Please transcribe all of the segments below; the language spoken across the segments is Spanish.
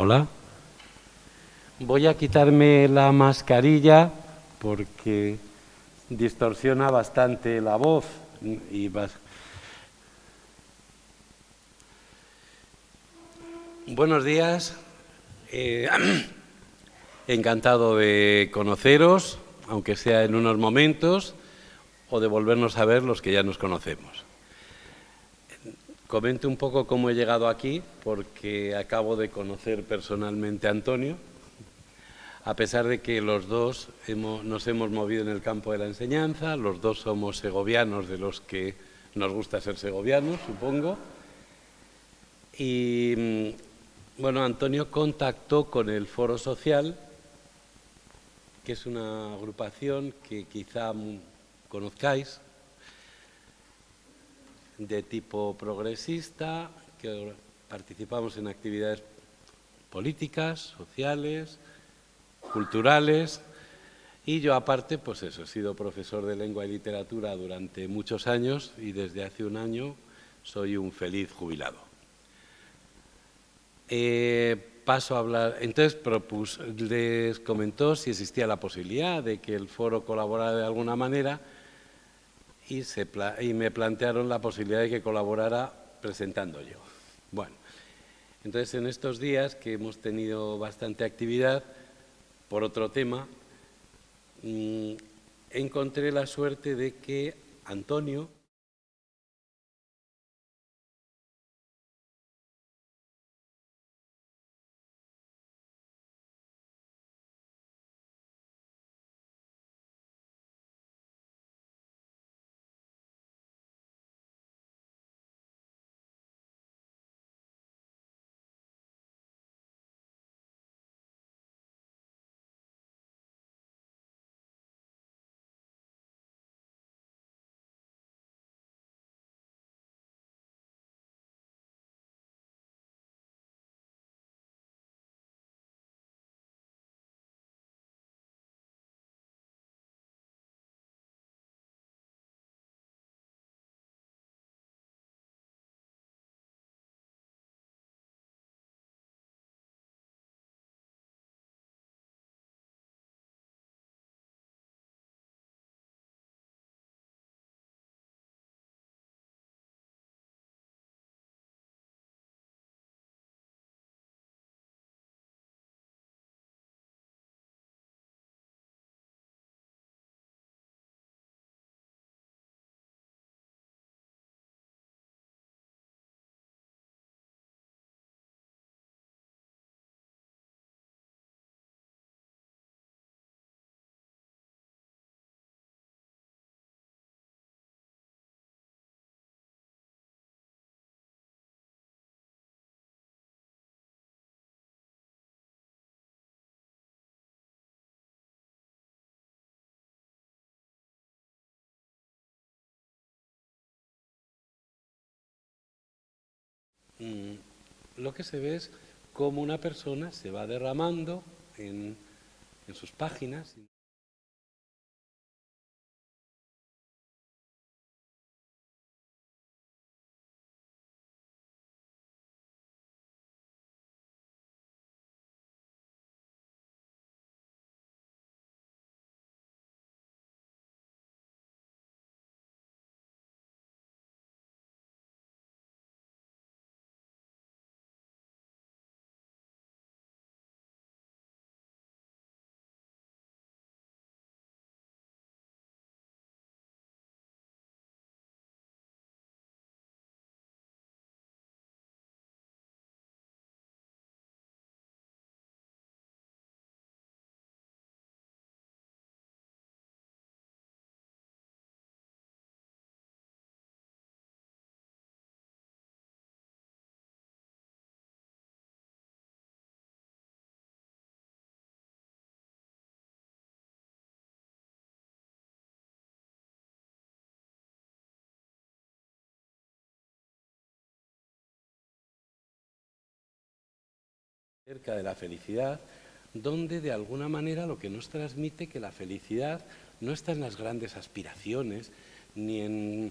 Hola. Voy a quitarme la mascarilla porque distorsiona bastante la voz y Buenos días. Encantado de conoceros, aunque sea en unos momentos, o de volvernos a ver los que ya nos conocemos. Comento un poco cómo he llegado aquí, porque acabo de conocer personalmente a Antonio, a pesar de que los dos nos hemos movido en el campo de la enseñanza, los dos somos segovianos, de los que nos gusta ser segovianos, supongo. Y bueno, Antonio contactó con el Foro Social, que es una agrupación que quizá conozcáis, de tipo progresista, que participamos en actividades políticas, sociales, culturales, y yo aparte, pues eso, he sido profesor de lengua y literatura durante muchos años y desde hace un año soy un feliz jubilado. Paso a hablar, entonces les comentó si existía la posibilidad de que el foro colaborara de alguna manera y me plantearon la posibilidad de que colaborara presentando yo. Bueno, entonces en estos días que hemos tenido bastante actividad por otro tema, encontré la suerte de que Antonio lo que se ve es cómo una persona se va derramando en sus páginas. Cerca de la felicidad, donde de alguna manera lo que nos transmite que la felicidad no está en las grandes aspiraciones, ni en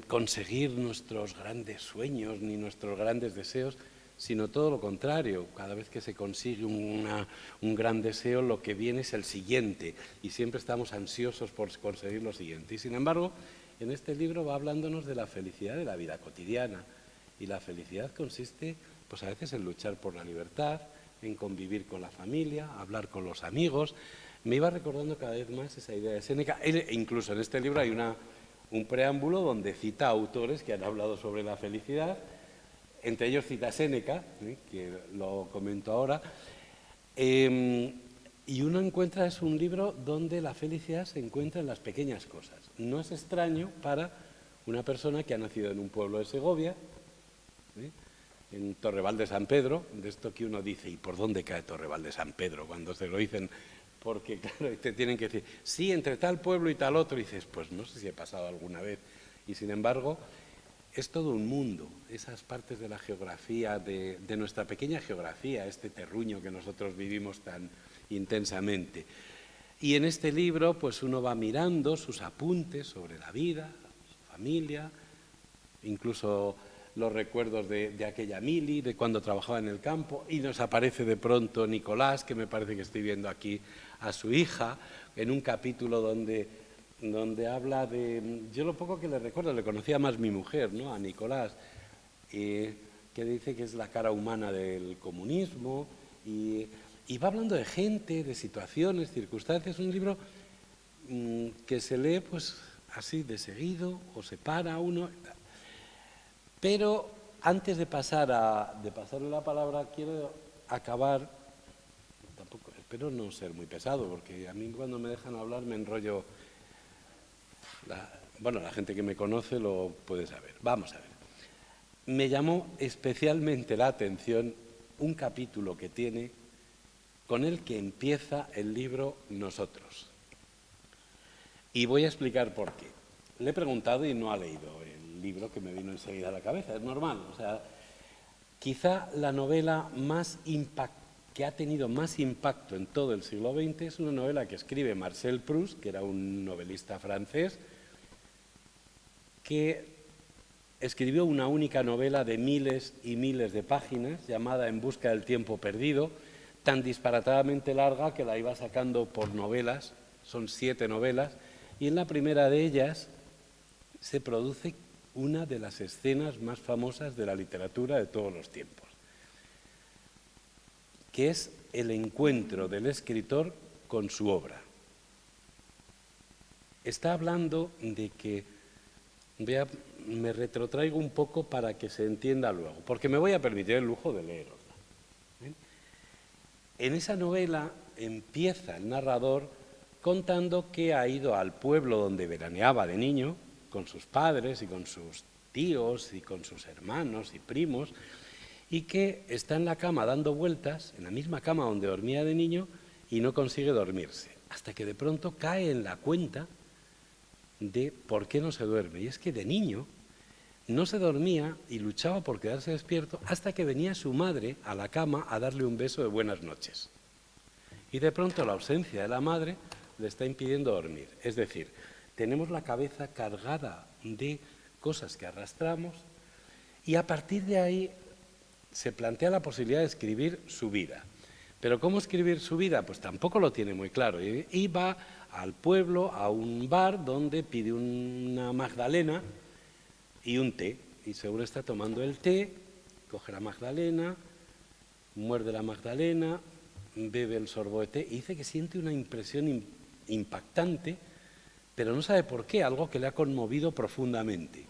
conseguir nuestros grandes sueños, ni nuestros grandes deseos, sino todo lo contrario. Cada vez que se consigue un gran deseo, lo que viene es el siguiente, y siempre estamos ansiosos por conseguir lo siguiente. Y sin embargo, en este libro va hablándonos de la felicidad de la vida cotidiana, y la felicidad consiste, pues a veces en luchar por la libertad, en convivir con la familia, hablar con los amigos. Me iba recordando cada vez más esa idea de Séneca. Incluso en este libro hay un preámbulo donde cita autores que han hablado sobre la felicidad. Entre ellos cita Séneca, que lo comento ahora, y uno encuentra, es un libro donde la felicidad se encuentra en las pequeñas cosas. No es extraño para una persona que ha nacido en un pueblo de Segovia, en Torreval de San Pedro, de esto que uno dice, ¿y por dónde cae Torreval de San Pedro? Cuando se lo dicen, porque claro, te tienen que decir, sí, entre tal pueblo y tal otro, y dices, pues no sé si he pasado alguna vez, y sin embargo es todo un mundo, esas partes de la geografía, de nuestra pequeña geografía, este terruño que nosotros vivimos tan intensamente. Y en este libro pues uno va mirando sus apuntes sobre la vida, su familia, incluso los recuerdos de aquella mili, de cuando trabajaba en el campo, y nos aparece de pronto Nicolás, que me parece que estoy viendo aquí a su hija, en un capítulo donde habla de... Yo lo poco que le recuerdo, le conocía más mi mujer, ¿no?, a Nicolás, que dice que es la cara humana del comunismo, y va hablando de gente, de situaciones, circunstancias. Un libro que se lee pues así de seguido, o se para uno. Pero antes de pasarle la palabra, quiero acabar, tampoco, espero no ser muy pesado, porque a mí cuando me dejan hablar me enrollo. La gente que me conoce lo puede saber. Vamos a ver. Me llamó especialmente la atención un capítulo que tiene con el que empieza el libro Nosotros. Y voy a explicar por qué. Le he preguntado y no ha leído el libro, que me vino enseguida a la cabeza. Es normal. O sea, quizá la novela que ha tenido más impacto en todo el siglo XX es una novela que escribe Marcel Proust, que era un novelista francés, que escribió una única novela de miles y miles de páginas, llamada En busca del tiempo perdido, tan disparatadamente larga que la iba sacando por novelas, son 7 novelas, y en la primera de ellas se produce una de las escenas más famosas de la literatura de todos los tiempos, que es el encuentro del escritor con su obra. Está hablando de que, me retrotraigo un poco para que se entienda luego, porque me voy a permitir el lujo de leerosla. En esa novela empieza el narrador contando que ha ido al pueblo donde veraneaba de niño, con sus padres y con sus tíos y con sus hermanos y primos, y que está en la cama dando vueltas, en la misma cama donde dormía de niño, y no consigue dormirse, hasta que de pronto cae en la cuenta de por qué no se duerme. Y es que de niño no se dormía y luchaba por quedarse despierto hasta que venía su madre a la cama a darle un beso de buenas noches. Y de pronto la ausencia de la madre le está impidiendo dormir. Es decir, tenemos la cabeza cargada de cosas que arrastramos, y a partir de ahí se plantea la posibilidad de escribir su vida. Pero ¿cómo escribir su vida? Pues tampoco lo tiene muy claro. Y va al pueblo, a un bar, donde pide una magdalena y un té. Y según está tomando el té, coge la magdalena, muerde la magdalena, bebe el sorbo de té y dice que siente una impresión impactante, pero no sabe por qué, algo que le ha conmovido profundamente.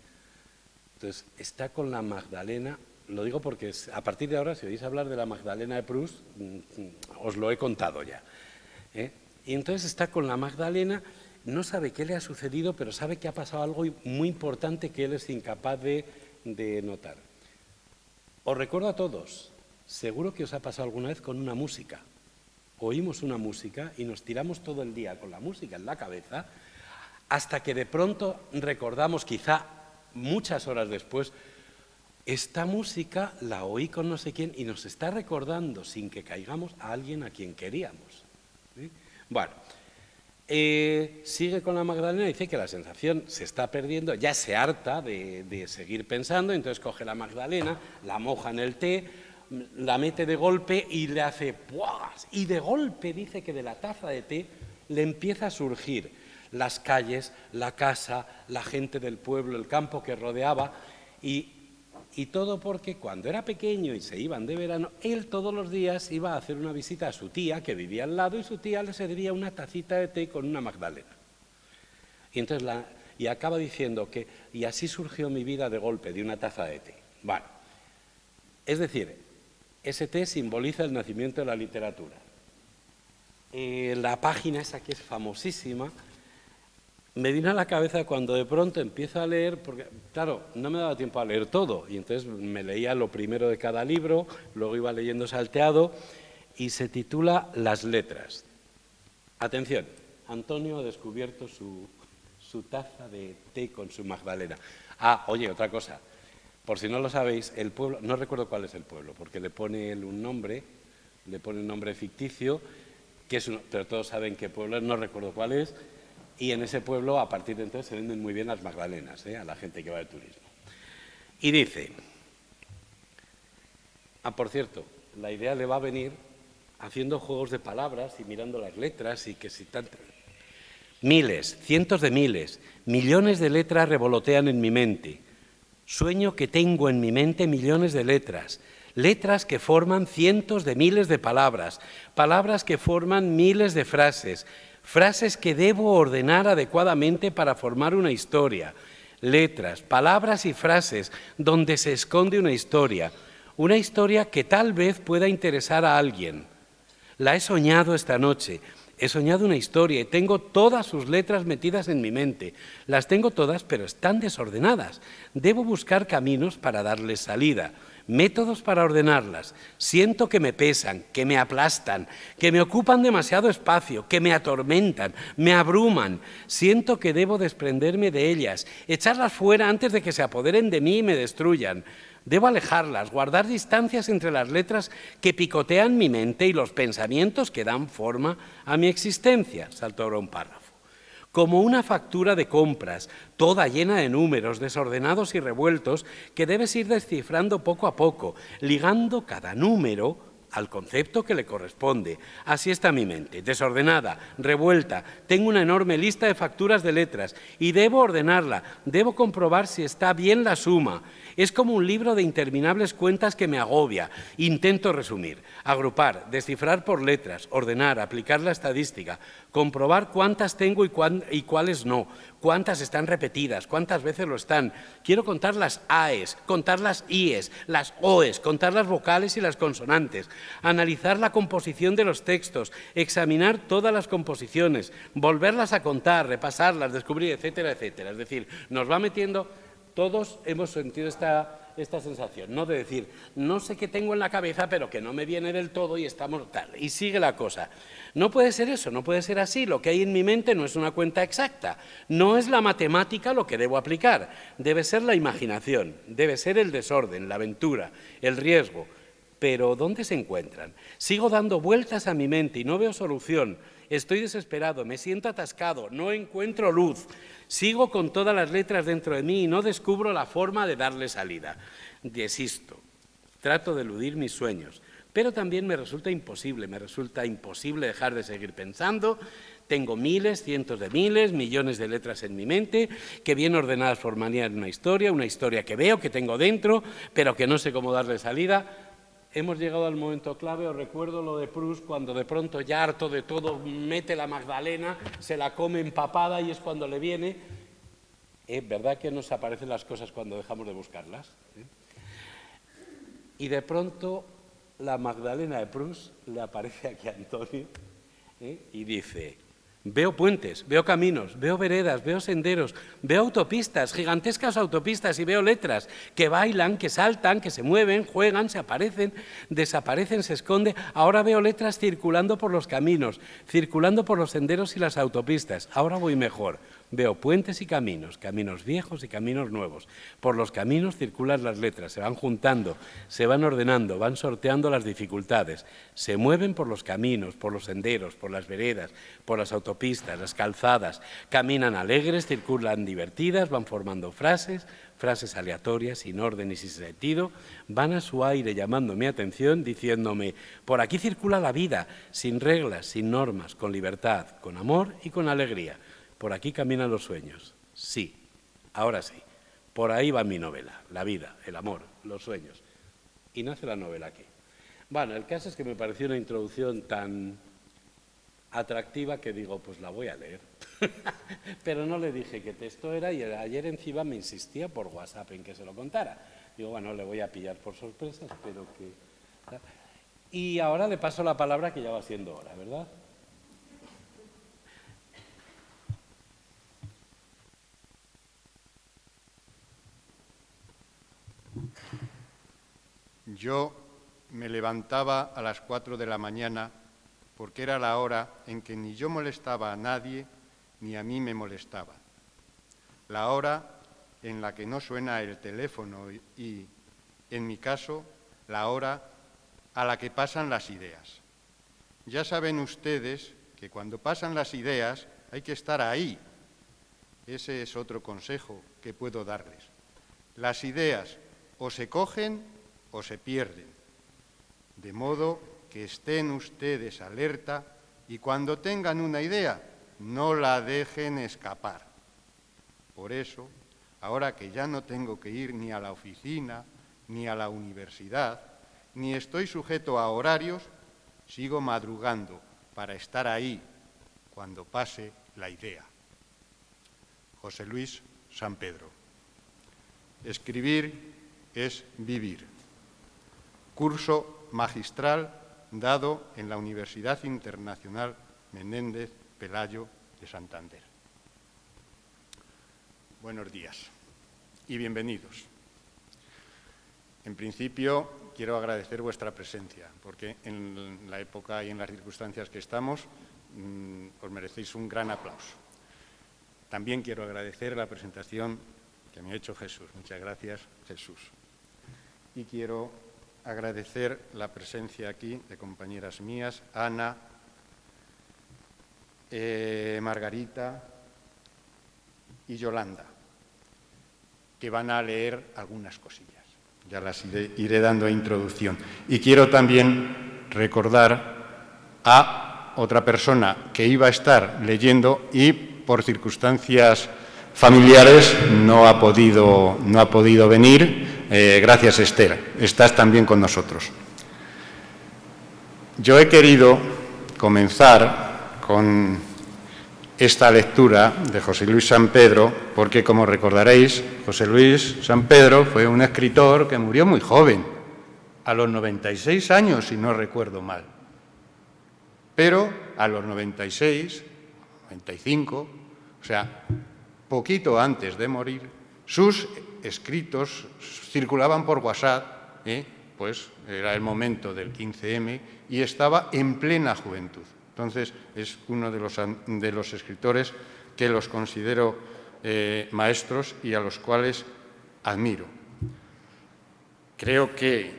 Entonces, está con la magdalena. Lo digo porque a partir de ahora, si oís hablar de la Magdalena de Proust, os lo he contado ya. Y entonces está con la Magdalena, no sabe qué le ha sucedido, pero sabe que ha pasado algo muy importante que él es incapaz de notar. Os recuerdo a todos, seguro que os ha pasado alguna vez con una música. Oímos una música y nos tiramos todo el día con la música en la cabeza, hasta que de pronto recordamos, quizá muchas horas después, esta música la oí con no sé quién y nos está recordando, sin que caigamos, a alguien a quien queríamos. ¿Sí? Bueno, sigue con la Magdalena y dice que la sensación se está perdiendo, ya se harta de seguir pensando, entonces coge la Magdalena, la moja en el té, la mete de golpe y le hace ¡buah! Y de golpe dice que de la taza de té le empieza a surgir las calles, la casa, la gente del pueblo, el campo que rodeaba, y todo porque cuando era pequeño y se iban de verano, él todos los días iba a hacer una visita a su tía, que vivía al lado, y su tía le servía una tacita de té con una magdalena. Y entonces y acaba diciendo que, y así surgió mi vida de golpe, de una taza de té. Bueno, es decir, ese té simboliza el nacimiento de la literatura. La página esa que es famosísima, me vino a la cabeza cuando de pronto empiezo a leer, porque claro, no me daba tiempo a leer todo, y entonces me leía lo primero de cada libro, luego iba leyendo salteado, y se titula Las letras. Atención, Antonio ha descubierto su taza de té con su magdalena. Ah, oye, otra cosa, por si no lo sabéis, el pueblo, no recuerdo cuál es el pueblo, porque le pone él un nombre ficticio, pero todos saben qué pueblo es, no recuerdo cuál es. Y en ese pueblo, a partir de entonces, se venden muy bien las magdalenas, a la gente que va de turismo. Y dice, por cierto, la idea le va a venir haciendo juegos de palabras y mirando las letras y que si tanto... Miles, cientos de miles, millones de letras revolotean en mi mente. Sueño que tengo en mi mente millones de letras. Letras que forman cientos de miles de palabras, palabras que forman miles de frases, frases que debo ordenar adecuadamente para formar una historia, letras, palabras y frases donde se esconde una historia que tal vez pueda interesar a alguien. La he soñado esta noche, he soñado una historia y tengo todas sus letras metidas en mi mente. Las tengo todas, pero están desordenadas. Debo buscar caminos para darles salida. Métodos para ordenarlas. Siento que me pesan, que me aplastan, que me ocupan demasiado espacio, que me atormentan, me abruman. Siento que debo desprenderme de ellas, echarlas fuera antes de que se apoderen de mí y me destruyan. Debo alejarlas, guardar distancias entre las letras que picotean mi mente y los pensamientos que dan forma a mi existencia. Salto ahora un párrafo. Como una factura de compras, toda llena de números desordenados y revueltos que debes ir descifrando poco a poco, ligando cada número al concepto que le corresponde. Así está mi mente, desordenada, revuelta. Tengo una enorme lista de facturas de letras y debo ordenarla, debo comprobar si está bien la suma. Es como un libro de interminables cuentas que me agobia. Intento resumir, agrupar, descifrar por letras, ordenar, aplicar la estadística, comprobar cuántas tengo y cuáles no, cuántas están repetidas, cuántas veces lo están. Quiero contar las AES, contar las IES, las OES, contar las vocales y las consonantes, analizar la composición de los textos, examinar todas las composiciones, volverlas a contar, repasarlas, descubrir, etcétera, etcétera. Es decir, nos va metiendo... Todos hemos sentido esta sensación, ¿no? De decir, no sé qué tengo en la cabeza, pero que no me viene del todo y estamos tal. Y sigue la cosa. No puede ser eso, no puede ser así. Lo que hay en mi mente no es una cuenta exacta. No es la matemática lo que debo aplicar. Debe ser la imaginación, debe ser el desorden, la aventura, el riesgo. Pero ¿dónde se encuentran? Sigo dando vueltas a mi mente y no veo solución. Estoy desesperado, me siento atascado, no encuentro luz. Sigo con todas las letras dentro de mí y no descubro la forma de darle salida. Desisto, trato de eludir mis sueños, pero también me resulta imposible dejar de seguir pensando. Tengo miles, cientos de miles, millones de letras en mi mente, que bien ordenadas formarían una historia que veo, que tengo dentro, pero que no sé cómo darle salida. Hemos llegado al momento clave, os recuerdo lo de Proust, cuando de pronto ya harto de todo mete la magdalena, se la come empapada y es cuando le viene. ¿Verdad que nos aparecen las cosas cuando dejamos de buscarlas? Y de pronto la magdalena de Proust le aparece aquí a Antonio y dice... Veo puentes, veo caminos, veo veredas, veo senderos, veo autopistas, gigantescas autopistas y veo letras que bailan, que saltan, que se mueven, juegan, se aparecen, desaparecen, se esconden. Ahora veo letras circulando por los caminos, circulando por los senderos y las autopistas. Ahora voy mejor. Veo puentes y caminos, caminos viejos y caminos nuevos. Por los caminos circulan las letras, se van juntando, se van ordenando, van sorteando las dificultades. Se mueven por los caminos, por los senderos, por las veredas, por las autopistas, las calzadas. Caminan alegres, circulan divertidas, van formando frases aleatorias, sin orden y sin sentido, van a su aire llamando mi atención, diciéndome, por aquí circula la vida, sin reglas, sin normas, con libertad, con amor y con alegría. Por aquí caminan los sueños. Sí, ahora sí. Por ahí va mi novela, la vida, el amor, los sueños. Y nace la novela aquí. Bueno, el caso es que me pareció una introducción tan atractiva que digo, pues la voy a leer. Pero no le dije qué texto era y ayer encima me insistía por WhatsApp en que se lo contara. Digo, bueno, le voy a pillar por sorpresa, espero que... Y ahora le paso la palabra, que ya va siendo hora, ¿verdad? Yo me levantaba a las 4 de la mañana porque era la hora en que ni yo molestaba a nadie ni a mí me molestaba. La hora en la que no suena el teléfono y, en mi caso, la hora a la que pasan las ideas. Ya saben ustedes que cuando pasan las ideas hay que estar ahí. Ese es otro consejo que puedo darles. Las ideas o se cogen o se pierden, de modo que estén ustedes alerta y cuando tengan una idea, no la dejen escapar. Por eso, ahora que ya no tengo que ir ni a la oficina, ni a la universidad, ni estoy sujeto a horarios, sigo madrugando para estar ahí cuando pase la idea. José Luis San Pedro. Escribir es vivir. Curso magistral dado en la Universidad Internacional Menéndez Pelayo de Santander. Buenos días y bienvenidos. En principio, quiero agradecer vuestra presencia, porque en la época y en las circunstancias que estamos, os merecéis un gran aplauso. También quiero agradecer la presentación que me ha hecho Jesús. Muchas gracias, Jesús. Y quiero agradecer la presencia aquí de compañeras mías, Ana, Margarita y Yolanda, que van a leer algunas cosillas. Ya las iré dando introducción. Y quiero también recordar a otra persona que iba a estar leyendo y por circunstancias familiares no ha podido venir. Gracias, Esther. Estás también con nosotros. Yo he querido comenzar con esta lectura de José Luis San Pedro, porque, como recordaréis, José Luis San Pedro fue un escritor que murió muy joven, a los 96 años, si no recuerdo mal. Pero a los 96, 95, o sea, poquito antes de morir, sus escritos circulaban por WhatsApp, pues era el momento del 15M y estaba en plena juventud. Entonces, es uno de los escritores que los considero maestros y a los cuales admiro. Creo que,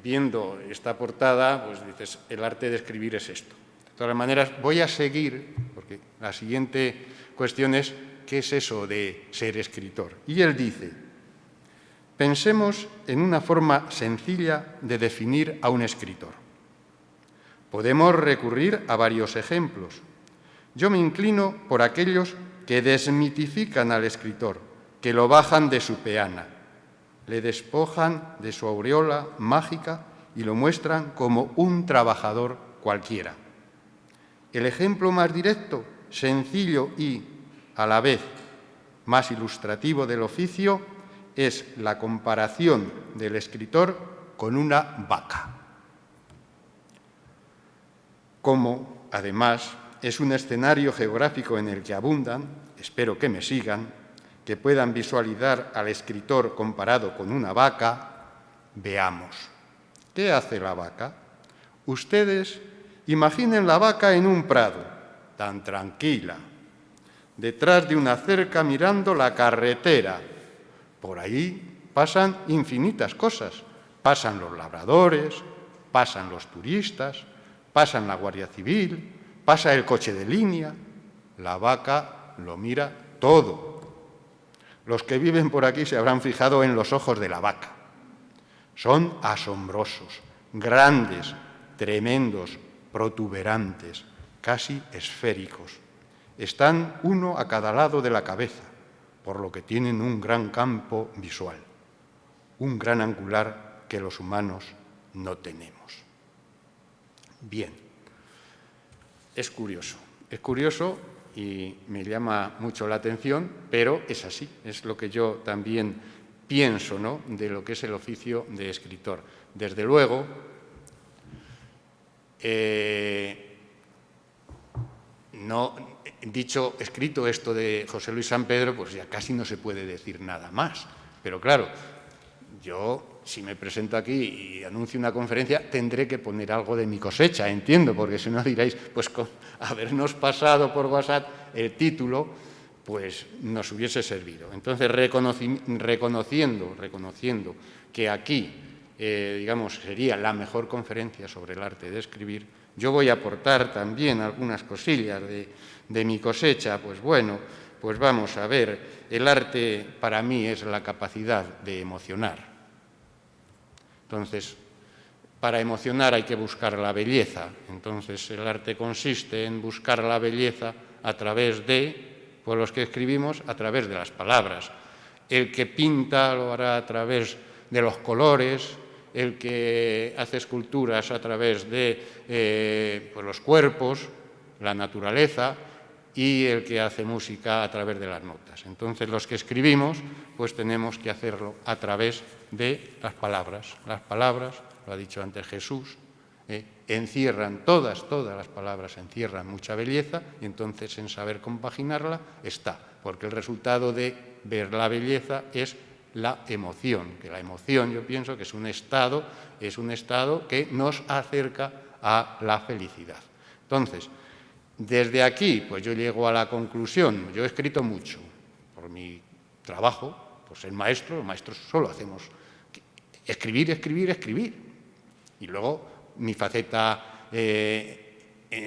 viendo esta portada, pues dices, el arte de escribir es esto. De todas maneras, voy a seguir, porque la siguiente cuestión es, ¿qué es eso de ser escritor? Y él dice, pensemos en una forma sencilla de definir a un escritor. Podemos recurrir a varios ejemplos. Yo me inclino por aquellos que desmitifican al escritor, que lo bajan de su peana, le despojan de su aureola mágica y lo muestran como un trabajador cualquiera. El ejemplo más directo, sencillo y, a la vez, más ilustrativo del oficio, es la comparación del escritor con una vaca. Como, además, es un escenario geográfico en el que abundan, espero que me sigan, que puedan visualizar al escritor comparado con una vaca, veamos. ¿Qué hace la vaca? Ustedes imaginen la vaca en un prado, tan tranquila, detrás de una cerca mirando la carretera. Por ahí pasan infinitas cosas. Pasan los labradores, pasan los turistas, pasan la Guardia Civil, pasa el coche de línea. La vaca lo mira todo. Los que viven por aquí se habrán fijado en los ojos de la vaca. Son asombrosos, grandes, tremendos, protuberantes, casi esféricos. Están uno a cada lado de la cabeza, por lo que tienen un gran campo visual, un gran angular que los humanos no tenemos. Bien, es curioso y me llama mucho la atención, pero es así, es lo que yo también pienso, ¿no?, de lo que es el oficio de escritor. Desde luego, escrito esto de José Luis San Pedro, pues ya casi no se puede decir nada más. Pero claro, yo, si me presento aquí y anuncio una conferencia, tendré que poner algo de mi cosecha, entiendo, porque si no diréis, pues con habernos pasado por WhatsApp el título, pues nos hubiese servido. Entonces, reconociendo que aquí, digamos, sería la mejor conferencia sobre el arte de escribir, yo voy a aportar también algunas cosillas de mi cosecha. Pues bueno, pues vamos a ver, el arte para mí es la capacidad de emocionar. Entonces, para emocionar hay que buscar la belleza. Entonces, el arte consiste en buscar la belleza a través de, pues los que escribimos, a través de las palabras. El que pinta lo hará a través de los colores, el que hace esculturas a través de pues los cuerpos, la naturaleza, y el que hace música a través de las notas. Entonces, los que escribimos, pues tenemos que hacerlo a través de las palabras. Las palabras, lo ha dicho antes Jesús, encierran, todas las palabras encierran mucha belleza, y entonces en saber compaginarla está, porque el resultado de ver la belleza es la emoción, que la emoción yo pienso que es un estado que nos acerca a la felicidad. Entonces, desde aquí, pues yo llego a la conclusión, yo he escrito mucho por mi trabajo, pues el maestro, los maestros solo hacemos escribir, escribir, escribir. Y luego mi faceta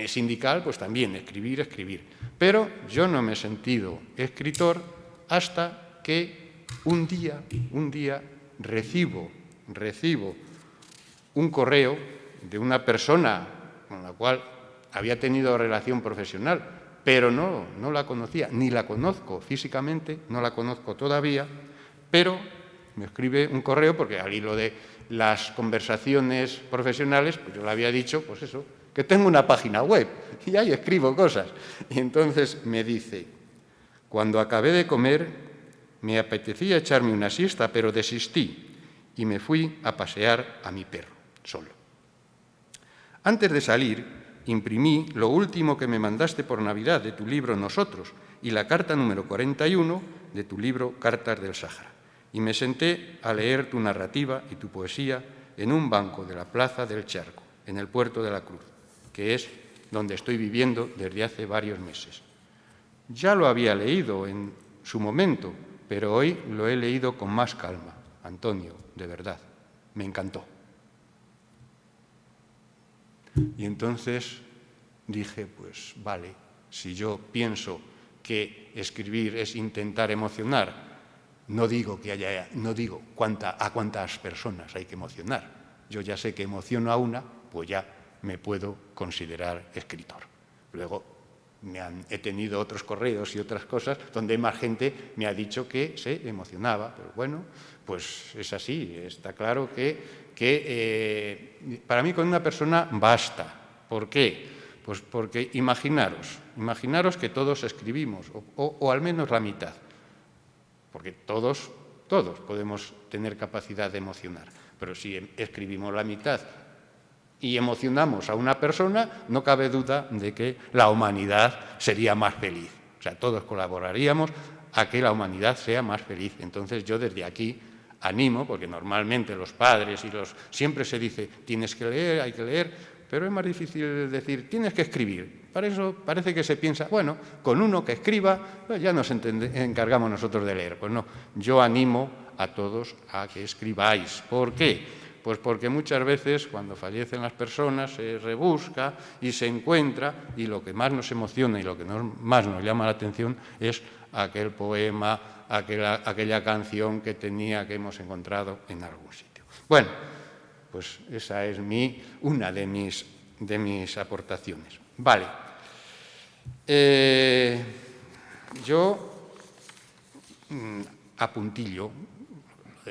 sindical, pues también escribir, escribir. Pero yo no me he sentido escritor hasta que un día recibo un correo de una persona con la cual había tenido relación profesional, pero no la conocía, ni la conozco físicamente, no la conozco todavía, pero me escribe un correo porque al hilo de las conversaciones profesionales, pues yo le había dicho, pues eso, que tengo una página web y ahí escribo cosas. Y entonces me dice, cuando acabé de comer, me apetecía echarme una siesta, pero desistí y me fui a pasear a mi perro, solo. Antes de salir, imprimí lo último que me mandaste por Navidad de tu libro Nosotros y la carta número 41 de tu libro Cartas del Sáhara. Y me senté a leer tu narrativa y tu poesía en un banco de la Plaza del Charco, en el Puerto de la Cruz, que es donde estoy viviendo desde hace varios meses. Ya lo había leído en su momento, pero hoy lo he leído con más calma. Antonio, de verdad, me encantó. Y entonces dije, pues vale, si yo pienso que escribir es intentar emocionar, no digo a cuántas personas hay que emocionar. Yo ya sé que emociono a una, pues ya me puedo considerar escritor. Luego he tenido otros correos y otras cosas donde más gente me ha dicho que se emocionaba, pero bueno, pues es así. Está claro que para mí con una persona basta. ¿Por qué? Pues porque imaginaros que todos escribimos, o al menos la mitad, porque todos podemos tener capacidad de emocionar, pero si escribimos la mitad y emocionamos a una persona, no cabe duda de que la humanidad sería más feliz. O sea, todos colaboraríamos a que la humanidad sea más feliz. Entonces yo desde aquí animo, porque normalmente los padres siempre se dice, tienes que leer, hay que leer, pero es más difícil decir, tienes que escribir. Para eso parece que se piensa, bueno, con uno que escriba, pues ya nos encargamos nosotros de leer. Pues no, yo animo a todos a que escribáis. ¿Por qué? Pues porque muchas veces cuando fallecen las personas se rebusca y se encuentra, y lo que más nos emociona y lo que más nos llama la atención es aquel poema, aquella canción que hemos encontrado en algún sitio. Bueno, pues esa es una de mis aportaciones. Vale. Yo apuntillo,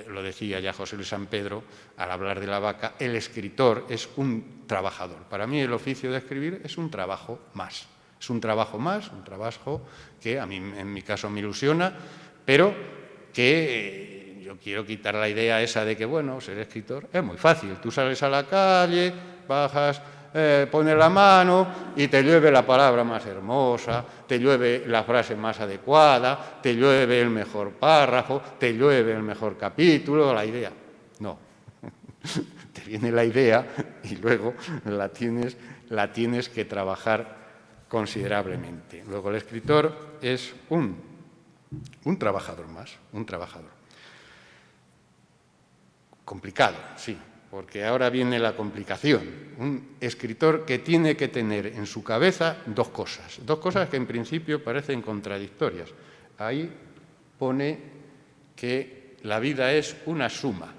lo decía ya José Luis San Pedro, al hablar de la vaca, el escritor es un trabajador. Para mí el oficio de escribir es un trabajo más. Es un trabajo más, un trabajo que a mí en mi caso me ilusiona, pero que yo quiero quitar la idea esa de que, bueno, ser escritor es muy fácil. Tú sales a la calle, bajas, pones la mano y te llueve la palabra más hermosa, te llueve la frase más adecuada, te llueve el mejor párrafo, te llueve el mejor capítulo, la idea. No, te viene la idea y luego la tienes que trabajar considerablemente. Luego el escritor es un trabajador más, un trabajador. Complicado, sí, porque ahora viene la complicación. Un escritor que tiene que tener en su cabeza dos cosas que en principio parecen contradictorias. Ahí pone que la vida es una suma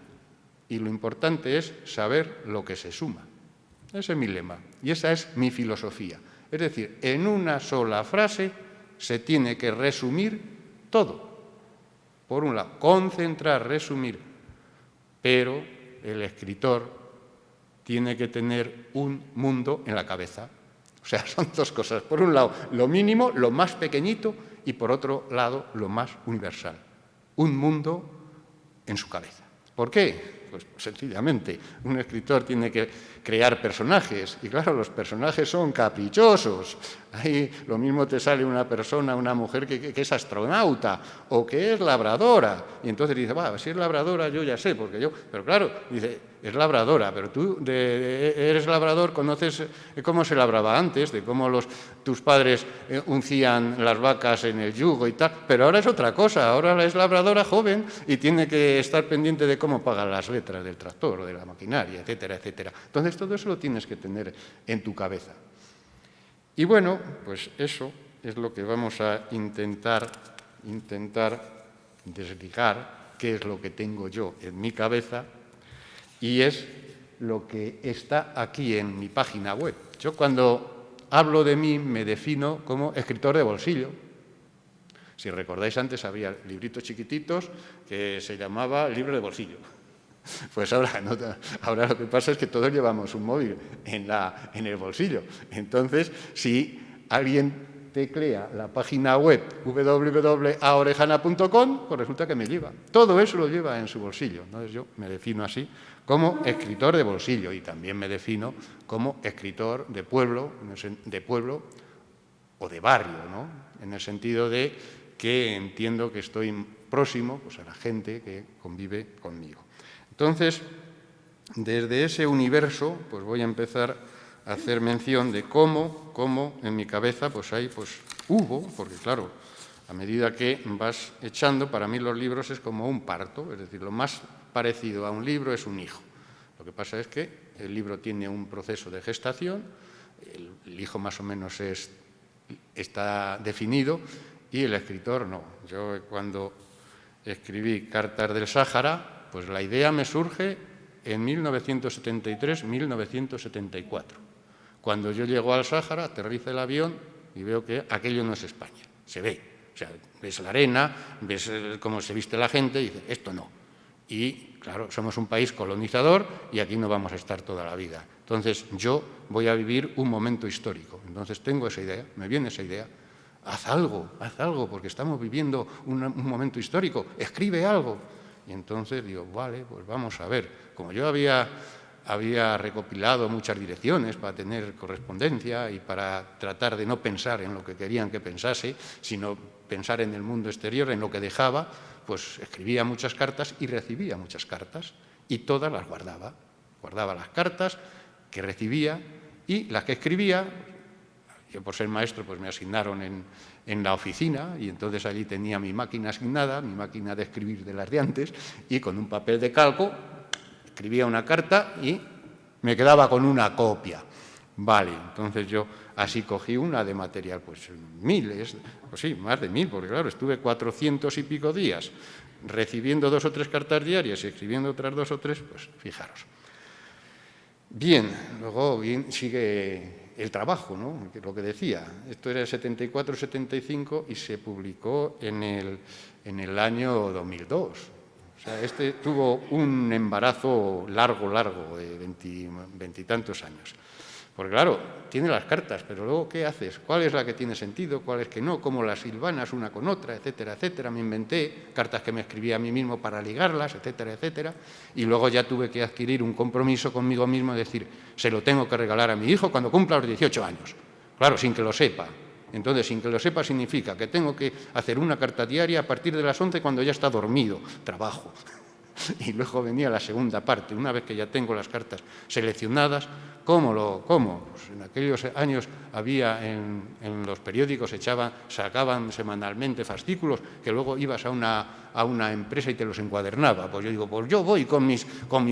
y lo importante es saber lo que se suma. Ese es mi lema y esa es mi filosofía. Es decir, en una sola frase se tiene que resumir todo. Por un lado, concentrar, resumir, pero el escritor tiene que tener un mundo en la cabeza. O sea, son dos cosas. Por un lado, lo mínimo, lo más pequeñito, y por otro lado, lo más universal. Un mundo en su cabeza. ¿Por qué? Pues sencillamente, un escritor tiene que crear personajes, y claro, los personajes son caprichosos. Ahí lo mismo te sale una persona, una mujer que es astronauta o que es labradora, y entonces dice, si es labradora yo ya sé, pero claro, dice, es labradora, pero tú eres labrador, conoces cómo se labraba antes, de cómo tus padres uncían las vacas en el yugo y tal, pero ahora es otra cosa, ahora es labradora joven y tiene que estar pendiente de cómo pagan las letras del tractor o de la maquinaria, etcétera, etcétera. Entonces todo eso lo tienes que tener en tu cabeza. Y bueno, pues eso es lo que vamos a intentar desligar, qué es lo que tengo yo en mi cabeza, y es lo que está aquí en mi página web. Yo cuando hablo de mí me defino como escritor de bolsillo. Si recordáis, antes había libritos chiquititos que se llamaba libro de bolsillo. Pues ahora lo que pasa es que todos llevamos un móvil en el bolsillo. Entonces, si alguien teclea la página web www.aorejana.com, pues resulta que me lleva. Todo eso lo lleva en su bolsillo. Entonces yo me defino así como escritor de bolsillo y también me defino como escritor de pueblo o de barrio, ¿no? En el sentido de que entiendo que estoy próximo pues, a la gente que convive conmigo. Entonces, desde ese universo, pues voy a empezar a hacer mención de cómo en mi cabeza pues hubo, porque claro, a medida que vas echando, para mí los libros es como un parto, es decir, lo más parecido a un libro es un hijo. Lo que pasa es que el libro tiene un proceso de gestación, el hijo más o menos está definido y el escritor no. Yo cuando escribí Cartas del Sáhara, pues la idea me surge en 1973-1974. Cuando yo llego al Sáhara, aterriza el avión y veo que aquello no es España. Se ve. O sea, ves la arena, ves cómo se viste la gente y dices, esto no. Y, claro, somos un país colonizador y aquí no vamos a estar toda la vida. Entonces, yo voy a vivir un momento histórico. Entonces, tengo esa idea, me viene esa idea. Haz algo, porque estamos viviendo un momento histórico. Escribe algo. Y entonces digo, vale, pues vamos a ver. Como yo había recopilado muchas direcciones para tener correspondencia y para tratar de no pensar en lo que querían que pensase, sino pensar en el mundo exterior, en lo que dejaba, pues escribía muchas cartas y recibía muchas cartas y todas las guardaba. Guardaba las cartas que recibía Y las que escribía, yo por ser maestro pues me asignaron en la oficina y entonces allí tenía mi máquina asignada, mi máquina de escribir de las de antes, y con un papel de calco escribía una carta y me quedaba con una copia. Vale, entonces yo así cogí una de material, pues miles, pues sí, más de 1000, porque claro, estuve 400 y pico días recibiendo 2 o 3 cartas diarias y escribiendo otras 2 o 3, pues fijaros. Bien, luego sigue el trabajo, ¿no? Lo que decía, esto era el 74-75 y se publicó en el año 2002. O sea, este tuvo un embarazo largo, de 20 y tantos años. Porque claro, tiene las cartas, pero luego, ¿qué haces? ¿Cuál es la que tiene sentido? ¿Cuál es que no? ¿Cómo las hilvanas una con otra? Etcétera, etcétera. Me inventé cartas que me escribía a mí mismo para ligarlas, etcétera, etcétera. Y luego ya tuve que adquirir un compromiso conmigo mismo, decir, se lo tengo que regalar a mi hijo cuando cumpla los 18 años. Claro, sin que lo sepa. Entonces, sin que lo sepa significa que tengo que hacer una carta diaria a partir de las 11 cuando ya está dormido. Trabajo. Y luego venía la segunda parte, una vez que ya tengo las cartas seleccionadas, ¿cómo? Pues en aquellos años había en los periódicos, sacaban semanalmente fascículos que luego ibas a una empresa y te los encuadernaba. Pues yo digo, pues yo voy con mis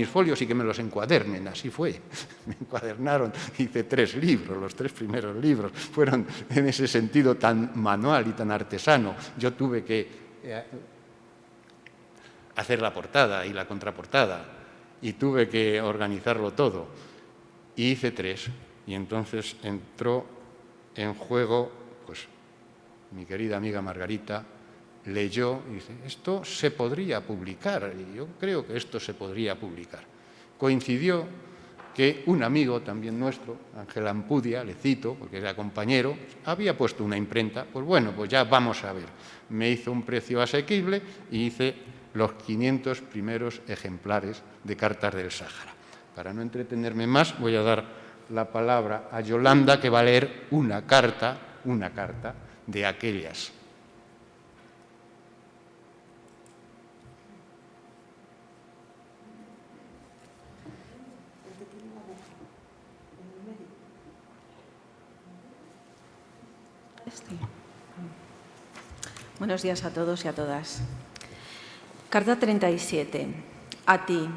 folios y que me los encuadernen. Así fue. Me encuadernaron, hice 3 libros, los 3 primeros libros fueron en ese sentido tan manual y tan artesano. Yo tuve que hacer la portada y la contraportada y tuve que organizarlo todo. Y hice 3 y entonces entró en juego, pues mi querida amiga Margarita leyó y dice, esto se podría publicar, y yo creo que esto se podría publicar. Coincidió que un amigo también nuestro, Ángel Ampudia, le cito, porque era compañero, había puesto una imprenta, pues bueno, pues ya vamos a ver. Me hizo un precio asequible y hice los 500 primeros ejemplares de Cartas del Sáhara. Para no entretenerme más, voy a dar la palabra a Yolanda, que va a leer una carta de aquellas. Buenos días a todos y a todas. Carta 37. A ti,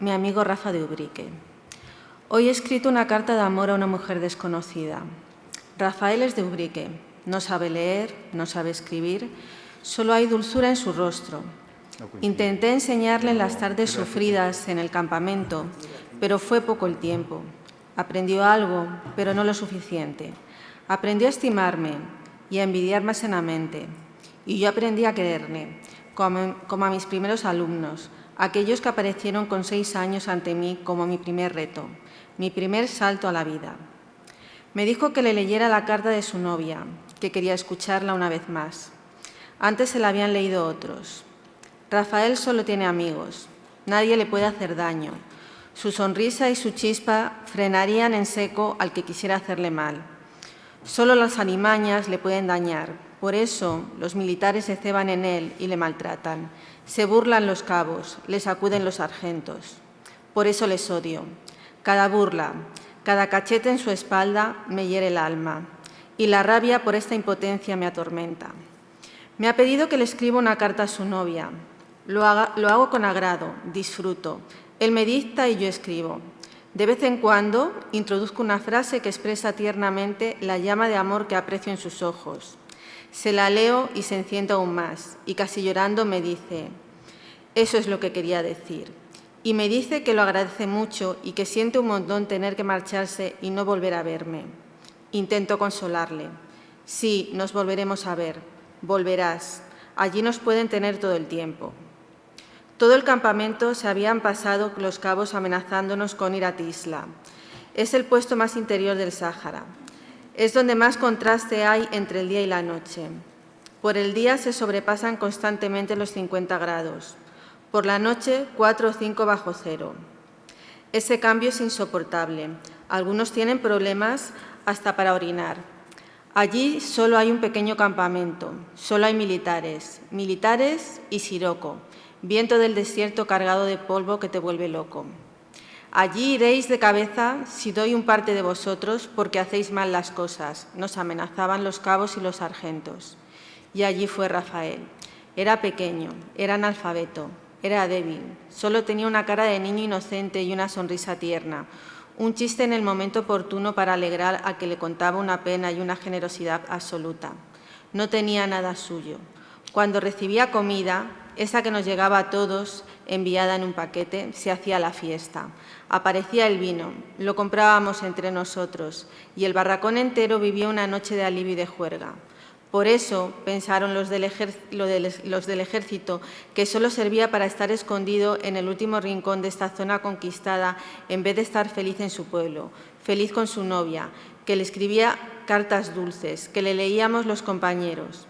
mi amigo Rafa de Ubrique. Hoy he escrito una carta de amor a una mujer desconocida. Rafael es de Ubrique. No sabe leer, no sabe escribir, solo hay dulzura en su rostro. Intenté enseñarle en las tardes sufridas en el campamento, pero fue poco el tiempo. Aprendió algo, pero no lo suficiente. Aprendió a estimarme y a envidiarme sanamente. Y yo aprendí a quererme, como a mis primeros alumnos, aquellos que aparecieron con 6 años ante mí como mi primer reto, mi primer salto a la vida. Me dijo que le leyera la carta de su novia, que quería escucharla una vez más. Antes se la habían leído otros. Rafael solo tiene amigos, nadie le puede hacer daño. Su sonrisa y su chispa frenarían en seco al que quisiera hacerle mal. Solo las alimañas le pueden dañar. Por eso los militares se ceban en él y le maltratan. Se burlan los cabos, le sacuden los sargentos. Por eso les odio. Cada burla, cada cachete en su espalda me hiere el alma. Y la rabia por esta impotencia me atormenta. Me ha pedido que le escriba una carta a su novia. Lo hago con agrado, disfruto. Él me dicta y yo escribo. De vez en cuando introduzco una frase que expresa tiernamente la llama de amor que aprecio en sus ojos. Se la leo y se enciende aún más, y casi llorando me dice, eso es lo que quería decir. Y me dice que lo agradece mucho y que siente un montón tener que marcharse y no volver a verme. Intento consolarle. Sí, nos volveremos a ver. Volverás. Allí nos pueden tener todo el tiempo. Todo el campamento se habían pasado los cabos amenazándonos con ir a Tisla. Es el puesto más interior del Sáhara. Es donde más contraste hay entre el día y la noche. Por el día se sobrepasan constantemente los 50 grados. Por la noche, 4 o 5 bajo cero. Ese cambio es insoportable. Algunos tienen problemas hasta para orinar. Allí solo hay un pequeño campamento, solo hay militares y siroco, viento del desierto cargado de polvo que te vuelve loco. Allí iréis de cabeza si doy un parte de vosotros, porque hacéis mal las cosas, nos amenazaban los cabos y los sargentos. Y allí fue Rafael. Era pequeño, era analfabeto, era débil, solo tenía una cara de niño inocente y una sonrisa tierna, un chiste en el momento oportuno para alegrar al que le contaba una pena y una generosidad absoluta. No tenía nada suyo. Cuando recibía comida, esa que nos llegaba a todos, enviada en un paquete, se hacía la fiesta. Aparecía el vino, lo comprábamos entre nosotros y el barracón entero vivía una noche de alivio y de juerga. Por eso pensaron los del ejército que solo servía para estar escondido en el último rincón de esta zona conquistada en vez de estar feliz en su pueblo, feliz con su novia, que le escribía cartas dulces, que le leíamos los compañeros.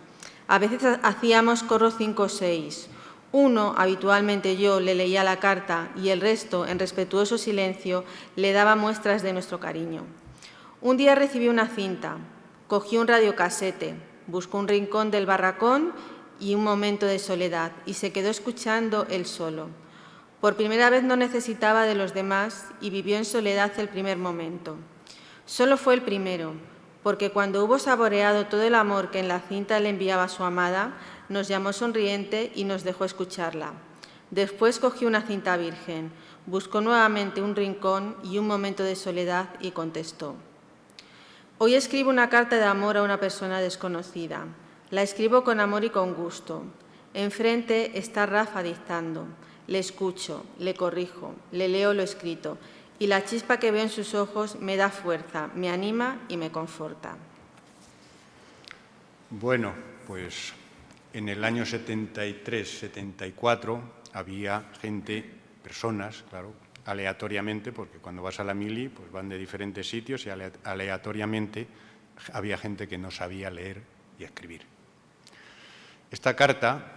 A veces hacíamos corro 5 o 6. Uno, habitualmente yo, le leía la carta y el resto, en respetuoso silencio, le daba muestras de nuestro cariño. Un día recibí una cinta, cogí un radiocasete, buscó un rincón del barracón y un momento de soledad y se quedó escuchando él solo. Por primera vez no necesitaba de los demás y vivió en soledad el primer momento. Solo fue el primero, porque cuando hubo saboreado todo el amor que en la cinta le enviaba a su amada, nos llamó sonriente y nos dejó escucharla. Después cogió una cinta virgen, buscó nuevamente un rincón y un momento de soledad y contestó. Hoy escribo una carta de amor a una persona desconocida. La escribo con amor y con gusto. Enfrente está Rafa dictando. Le escucho, le corrijo, le leo lo escrito y la chispa que veo en sus ojos me da fuerza, me anima y me conforta. Bueno, pues en el año 73-74 había gente, personas, claro, aleatoriamente, porque cuando vas a la mili pues van de diferentes sitios y aleatoriamente había gente que no sabía leer y escribir. Esta carta,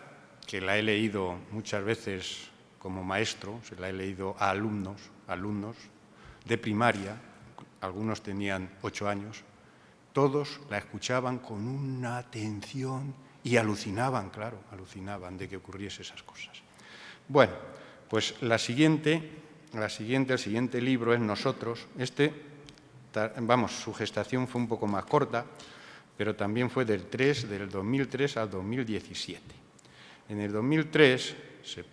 que la he leído muchas veces como maestro, se la he leído a alumnos de primaria, algunos tenían 8 años, todos la escuchaban con una atención y alucinaban, claro, alucinaban de que ocurriese esas cosas. Bueno, pues el siguiente libro es Nosotros. Su gestación fue un poco más corta, pero también fue del 2003 al 2017. En el 2003 se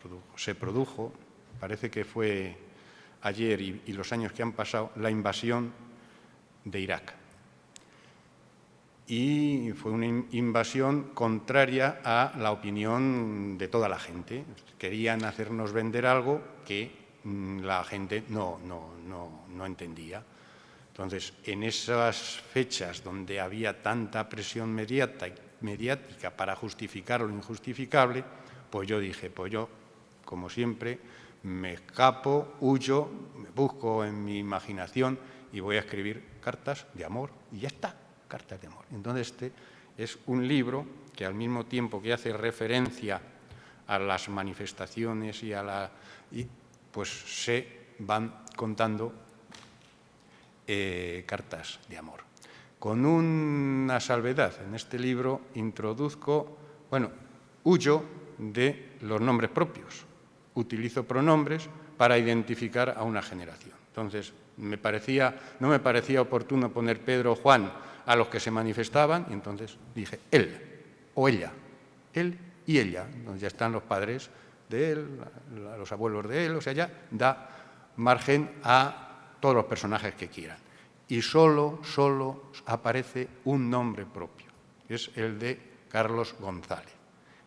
produjo, parece que fue ayer y los años que han pasado, la invasión de Irak. Y fue una invasión contraria a la opinión de toda la gente. Querían hacernos vender algo que la gente no entendía. Entonces, en esas fechas donde había tanta presión mediática para justificar lo injustificable, pues yo dije, pues yo, como siempre, me escapo, huyo, me busco en mi imaginación y voy a escribir cartas de amor y ya está, cartas de amor. Entonces, este es un libro que al mismo tiempo que hace referencia a las manifestaciones pues se van contando cartas de amor. Con una salvedad, en este libro huyo de los nombres propios, utilizo pronombres para identificar a una generación. Entonces, no me parecía oportuno poner Pedro o Juan a los que se manifestaban, y entonces dije él o ella, él y ella. Entonces ya están los padres de él, los abuelos de él, o sea, ya da margen a todos los personajes que quieran. Y solo aparece un nombre propio, es el de Carlos González.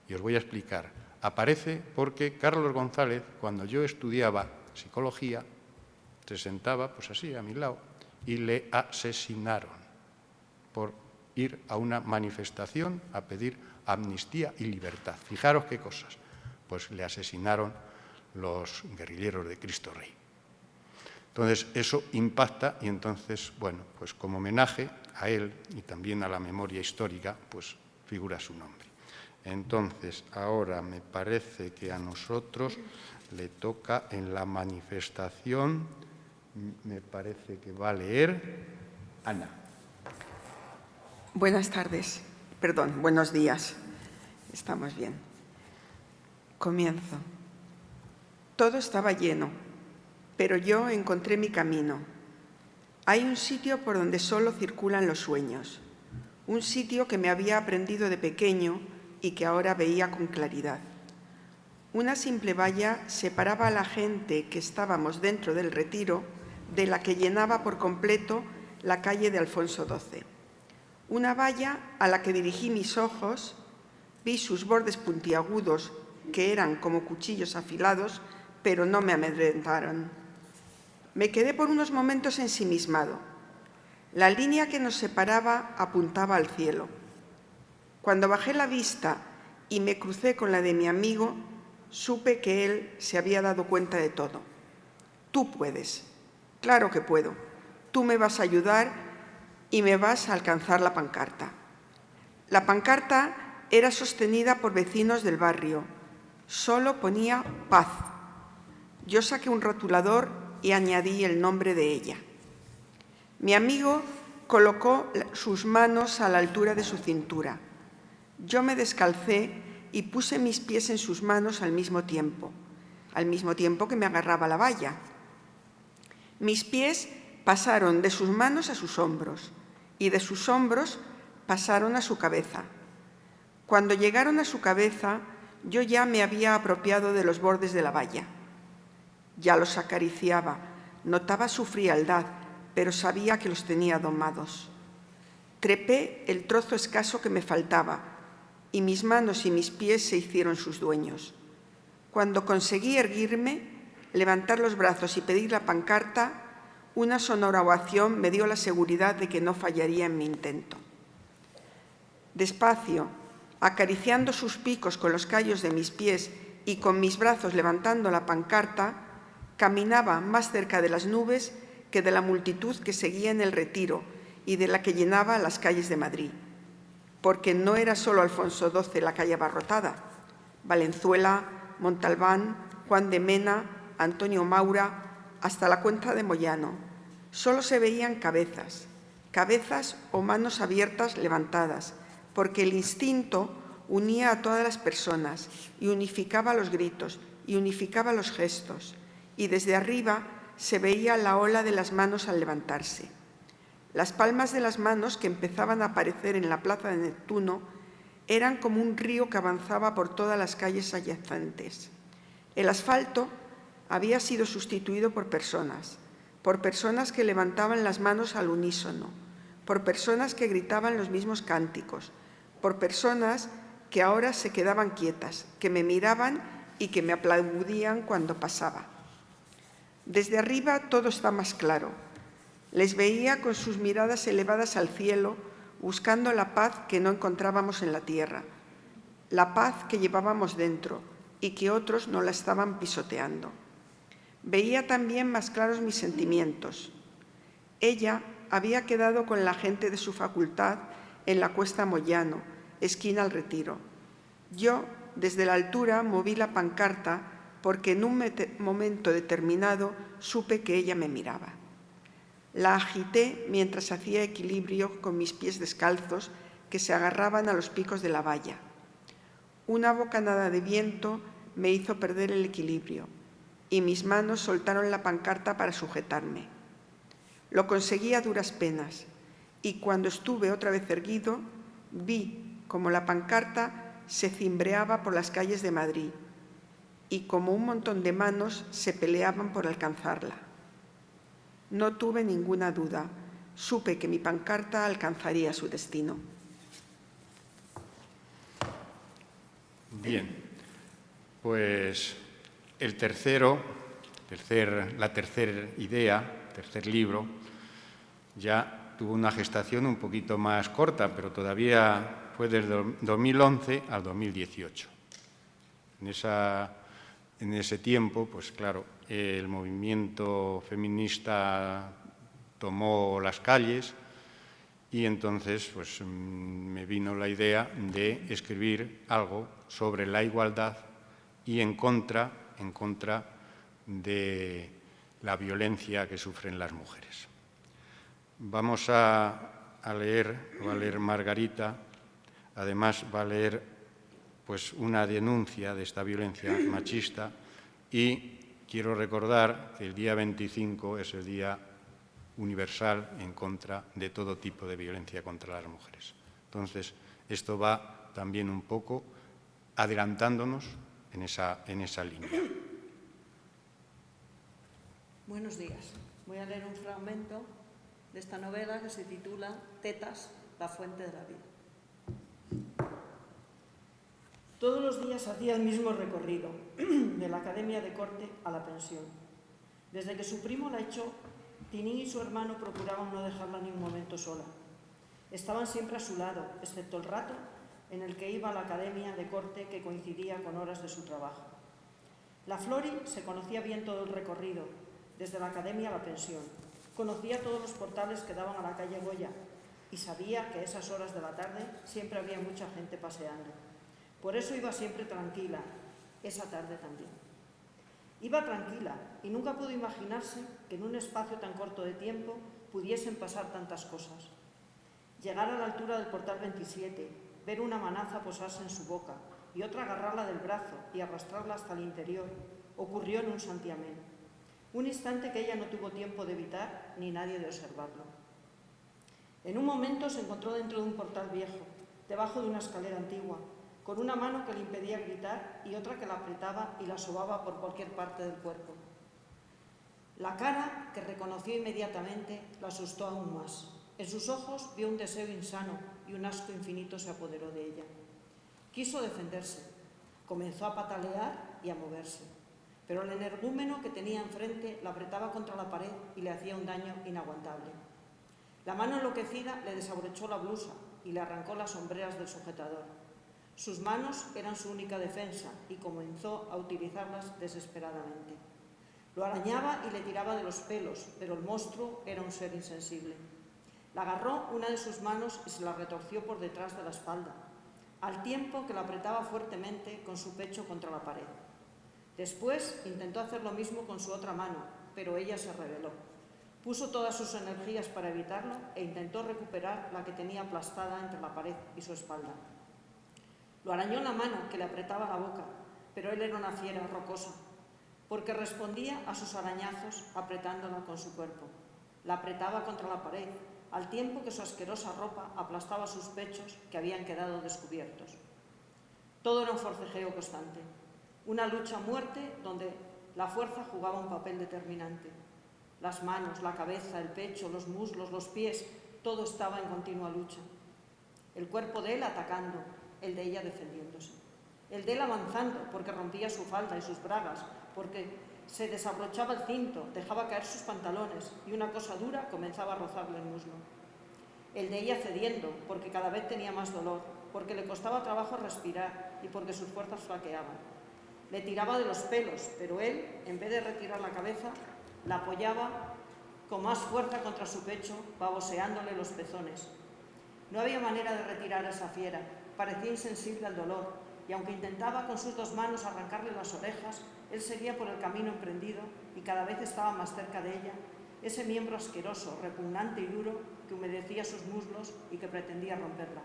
Y os voy a explicar. Aparece porque Carlos González, cuando yo estudiaba psicología, se sentaba pues así a mi lado y le asesinaron por ir a una manifestación a pedir amnistía y libertad. Fijaros qué cosas. Pues le asesinaron los guerrilleros de Cristo Rey. Entonces, eso impacta y entonces, bueno, pues como homenaje a él y también a la memoria histórica, pues figura su nombre. Entonces, ahora me parece que a nosotros le toca en la manifestación, me parece que va a leer Ana. Buenas tardes, perdón, buenos días. Estamos bien. Comienzo. Todo estaba lleno, pero yo encontré mi camino. Hay un sitio por donde solo circulan los sueños, un sitio que me había aprendido de pequeño y que ahora veía con claridad. Una simple valla separaba a la gente que estábamos dentro del retiro de la que llenaba por completo la calle de Alfonso XII. Una valla a la que dirigí mis ojos, vi sus bordes puntiagudos, que eran como cuchillos afilados, pero no me amedrentaron. Me quedé por unos momentos ensimismado. La línea que nos separaba apuntaba al cielo. Cuando bajé la vista y me crucé con la de mi amigo, supe que él se había dado cuenta de todo. Tú puedes. Claro que puedo. Tú me vas a ayudar y me vas a alcanzar la pancarta. La pancarta era sostenida por vecinos del barrio. Solo ponía paz. Yo saqué un rotulador y añadí el nombre de ella. Mi amigo colocó sus manos a la altura de su cintura. Yo me descalcé y puse mis pies en sus manos al mismo tiempo que me agarraba la valla. Mis pies pasaron de sus manos a sus hombros y de sus hombros pasaron a su cabeza. Cuando llegaron a su cabeza, yo ya me había apropiado de los bordes de la valla. Ya los acariciaba, notaba su frialdad, pero sabía que los tenía domados. Trepé el trozo escaso que me faltaba y mis manos y mis pies se hicieron sus dueños. Cuando conseguí erguirme, levantar los brazos y pedir la pancarta, una sonora ovación me dio la seguridad de que no fallaría en mi intento. Despacio, acariciando sus picos con los callos de mis pies y con mis brazos levantando la pancarta, caminaba más cerca de las nubes que de la multitud que seguía en el retiro y de la que llenaba las calles de Madrid. Porque no era solo Alfonso XII la calle abarrotada. Valenzuela, Montalbán, Juan de Mena, Antonio Maura, hasta la Cuenta de Moyano. Solo se veían cabezas o manos abiertas levantadas, porque el instinto unía a todas las personas y unificaba los gritos y unificaba los gestos, y desde arriba se veía la ola de las manos al levantarse. Las palmas de las manos que empezaban a aparecer en la plaza de Neptuno eran como un río que avanzaba por todas las calles adyacentes. El asfalto había sido sustituido por personas que levantaban las manos al unísono, por personas que gritaban los mismos cánticos, por personas que ahora se quedaban quietas, que me miraban y que me aplaudían cuando pasaba. Desde arriba todo está más claro. Les veía con sus miradas elevadas al cielo, buscando la paz que no encontrábamos en la tierra, la paz que llevábamos dentro y que otros no la estaban pisoteando. Veía también más claros mis sentimientos. Ella había quedado con la gente de su facultad en la Cuesta Moyano, esquina al Retiro. Yo, desde la altura, moví la pancarta porque en un momento determinado supe que ella me miraba. La agité mientras hacía equilibrio con mis pies descalzos que se agarraban a los picos de la valla. Una bocanada de viento me hizo perder el equilibrio y mis manos soltaron la pancarta para sujetarme. Lo conseguí a duras penas y cuando estuve otra vez erguido, vi como la pancarta se cimbreaba por las calles de Madrid y como un montón de manos se peleaban por alcanzarla. No tuve ninguna duda. Supe que mi pancarta alcanzaría su destino. Bien, pues la tercera idea, tercer libro, ya tuvo una gestación un poquito más corta, pero todavía fue desde 2011 al 2018. En ese tiempo, pues claro, el movimiento feminista tomó las calles y entonces pues, me vino la idea de escribir algo sobre la igualdad y en contra de la violencia que sufren las mujeres. Vamos a leer Margarita, además va a leer pues, una denuncia de esta violencia machista y quiero recordar que el día 25 es el Día Universal en contra de todo tipo de violencia contra las mujeres. Entonces, esto va también un poco adelantándonos en esa línea. Buenos días. Voy a leer un fragmento de esta novela que se titula Tetas, la fuente de la vida. Todos los días hacía el mismo recorrido, de la academia de corte a la pensión. Desde que su primo la echó, Tiní y su hermano procuraban no dejarla ni un momento sola. Estaban siempre a su lado, excepto el rato en el que iba a la academia de corte que coincidía con horas de su trabajo. La Flori se conocía bien todo el recorrido, desde la academia a la pensión. Conocía todos los portales que daban a la calle Goya y sabía que a esas horas de la tarde siempre había mucha gente paseando. Por eso iba siempre tranquila, esa tarde también. Iba tranquila y nunca pudo imaginarse que en un espacio tan corto de tiempo pudiesen pasar tantas cosas. Llegar a la altura del portal 27, ver una manaza posarse en su boca y otra agarrarla del brazo y arrastrarla hasta el interior, ocurrió en un santiamén. Un instante que ella no tuvo tiempo de evitar ni nadie de observarlo. En un momento se encontró dentro de un portal viejo, debajo de una escalera antigua, con una mano que le impedía gritar y otra que la apretaba y la sobaba por cualquier parte del cuerpo. La cara, que reconoció inmediatamente, la asustó aún más. En sus ojos vio un deseo insano y un asco infinito se apoderó de ella. Quiso defenderse, comenzó a patalear y a moverse, pero el energúmeno que tenía enfrente la apretaba contra la pared y le hacía un daño inaguantable. La mano enloquecida le desabrochó la blusa y le arrancó las sombreras del sujetador. Sus manos eran su única defensa y comenzó a utilizarlas desesperadamente. Lo arañaba y le tiraba de los pelos, pero el monstruo era un ser insensible. La agarró una de sus manos y se la retorció por detrás de la espalda, al tiempo que la apretaba fuertemente con su pecho contra la pared. Después intentó hacer lo mismo con su otra mano, pero ella se rebeló. Puso todas sus energías para evitarlo e intentó recuperar la que tenía aplastada entre la pared y su espalda. Lo arañó en la mano que le apretaba la boca, pero él era una fiera rocosa, porque respondía a sus arañazos apretándola con su cuerpo. La apretaba contra la pared, al tiempo que su asquerosa ropa aplastaba sus pechos que habían quedado descubiertos. Todo era un forcejeo constante, una lucha a muerte donde la fuerza jugaba un papel determinante. Las manos, la cabeza, el pecho, los muslos, los pies, todo estaba en continua lucha. El cuerpo de él atacando, el de ella defendiéndose. El de él avanzando porque rompía su falda y sus bragas, porque se desabrochaba el cinto, dejaba caer sus pantalones y una cosa dura comenzaba a rozarle el muslo. El de ella cediendo porque cada vez tenía más dolor, porque le costaba trabajo respirar y porque sus fuerzas flaqueaban. Le tiraba de los pelos, pero él, en vez de retirar la cabeza, la apoyaba con más fuerza contra su pecho, baboseándole los pezones. No había manera de retirar a esa fiera, parecía insensible al dolor, y aunque intentaba con sus dos manos arrancarle las orejas, él seguía por el camino emprendido y cada vez estaba más cerca de ella, ese miembro asqueroso, repugnante y duro que humedecía sus muslos y que pretendía romperla.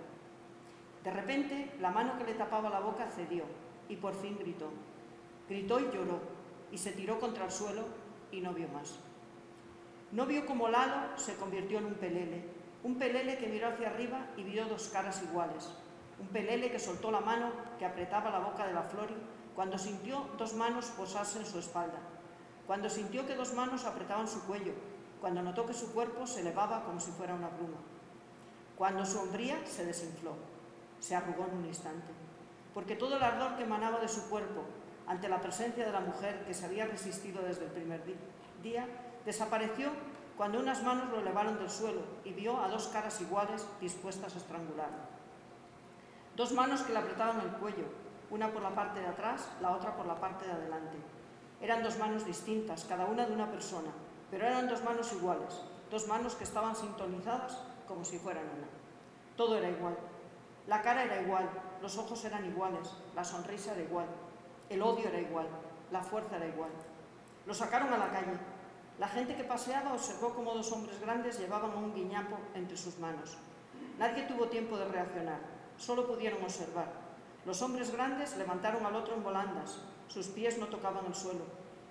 De repente, la mano que le tapaba la boca cedió y por fin gritó. Gritó y lloró y se tiró contra el suelo y no vio más. No vio cómo Lalo se convirtió en un pelele que miró hacia arriba y vio dos caras iguales. Un pelele que soltó la mano que apretaba la boca de la Flori cuando sintió dos manos posarse en su espalda, cuando sintió que dos manos apretaban su cuello, cuando notó que su cuerpo se elevaba como si fuera una pluma, cuando su hombría se desinfló, se arrugó en un instante, porque todo el ardor que emanaba de su cuerpo ante la presencia de la mujer que se había resistido desde el primer día, desapareció cuando unas manos lo elevaron del suelo y vio a dos caras iguales dispuestas a estrangularlo. Dos manos que le apretaban el cuello, una por la parte de atrás, la otra por la parte de adelante. Eran dos manos distintas, cada una de una persona, pero eran dos manos iguales, dos manos que estaban sintonizadas como si fueran una. Todo era igual. La cara era igual, los ojos eran iguales, la sonrisa era igual, el odio era igual, la fuerza era igual. Lo sacaron a la calle. La gente que paseaba observó cómo dos hombres grandes llevaban un guiñapo entre sus manos. Nadie tuvo tiempo de reaccionar. Solo pudieron observar. Los hombres grandes levantaron al otro en volandas, sus pies no tocaban el suelo.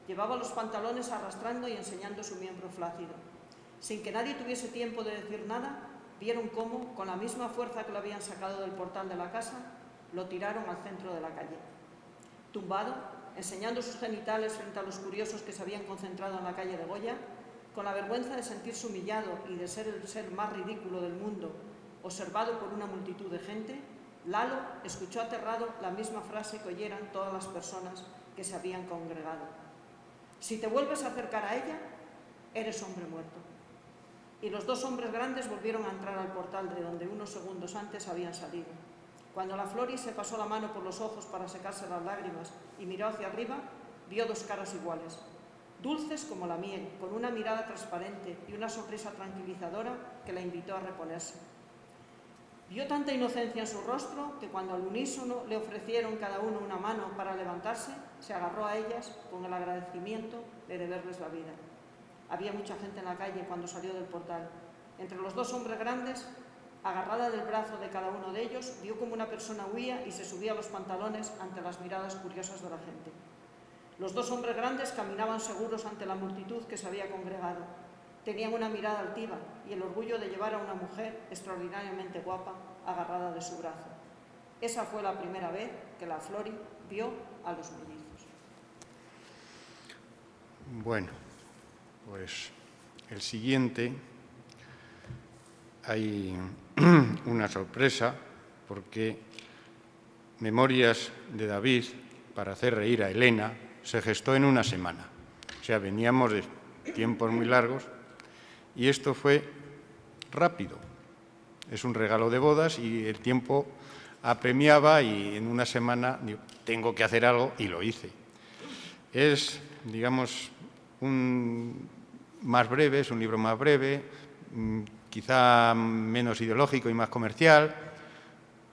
Llevaba los pantalones arrastrando y enseñando su miembro flácido. Sin que nadie tuviese tiempo de decir nada, vieron cómo, con la misma fuerza que lo habían sacado del portal de la casa, lo tiraron al centro de la calle. Tumbado, enseñando sus genitales frente a los curiosos que se habían concentrado en la calle de Goya, con la vergüenza de sentirse humillado y de ser el ser más ridículo del mundo, observado por una multitud de gente, Lalo escuchó aterrado la misma frase que oyeran todas las personas que se habían congregado. Si te vuelves a acercar a ella, eres hombre muerto. Y los dos hombres grandes volvieron a entrar al portal de donde unos segundos antes habían salido. Cuando la Flori se pasó la mano por los ojos para secarse las lágrimas y miró hacia arriba, vio dos caras iguales, dulces como la miel, con una mirada transparente y una sonrisa tranquilizadora que la invitó a reponerse. Vio tanta inocencia en su rostro que cuando al unísono le ofrecieron cada uno una mano para levantarse, se agarró a ellas con el agradecimiento de deberles la vida. Había mucha gente en la calle cuando salió del portal. Entre los dos hombres grandes, agarrada del brazo de cada uno de ellos, vio como una persona huía y se subía a los pantalones ante las miradas curiosas de la gente. Los dos hombres grandes caminaban seguros ante la multitud que se había congregado. Tenían una mirada altiva y el orgullo de llevar a una mujer extraordinariamente guapa agarrada de su brazo. Esa fue la primera vez que la Flori vio a los mellizos. Bueno, pues el siguiente hay una sorpresa porque Memorias de David para hacer reír a Elena se gestó en una semana. O sea, veníamos de tiempos muy largos y esto fue rápido. Es un regalo de bodas y el tiempo apremiaba y en una semana digo, tengo que hacer algo y lo hice. Es, digamos, más breve, es un libro más breve, quizá menos ideológico y más comercial,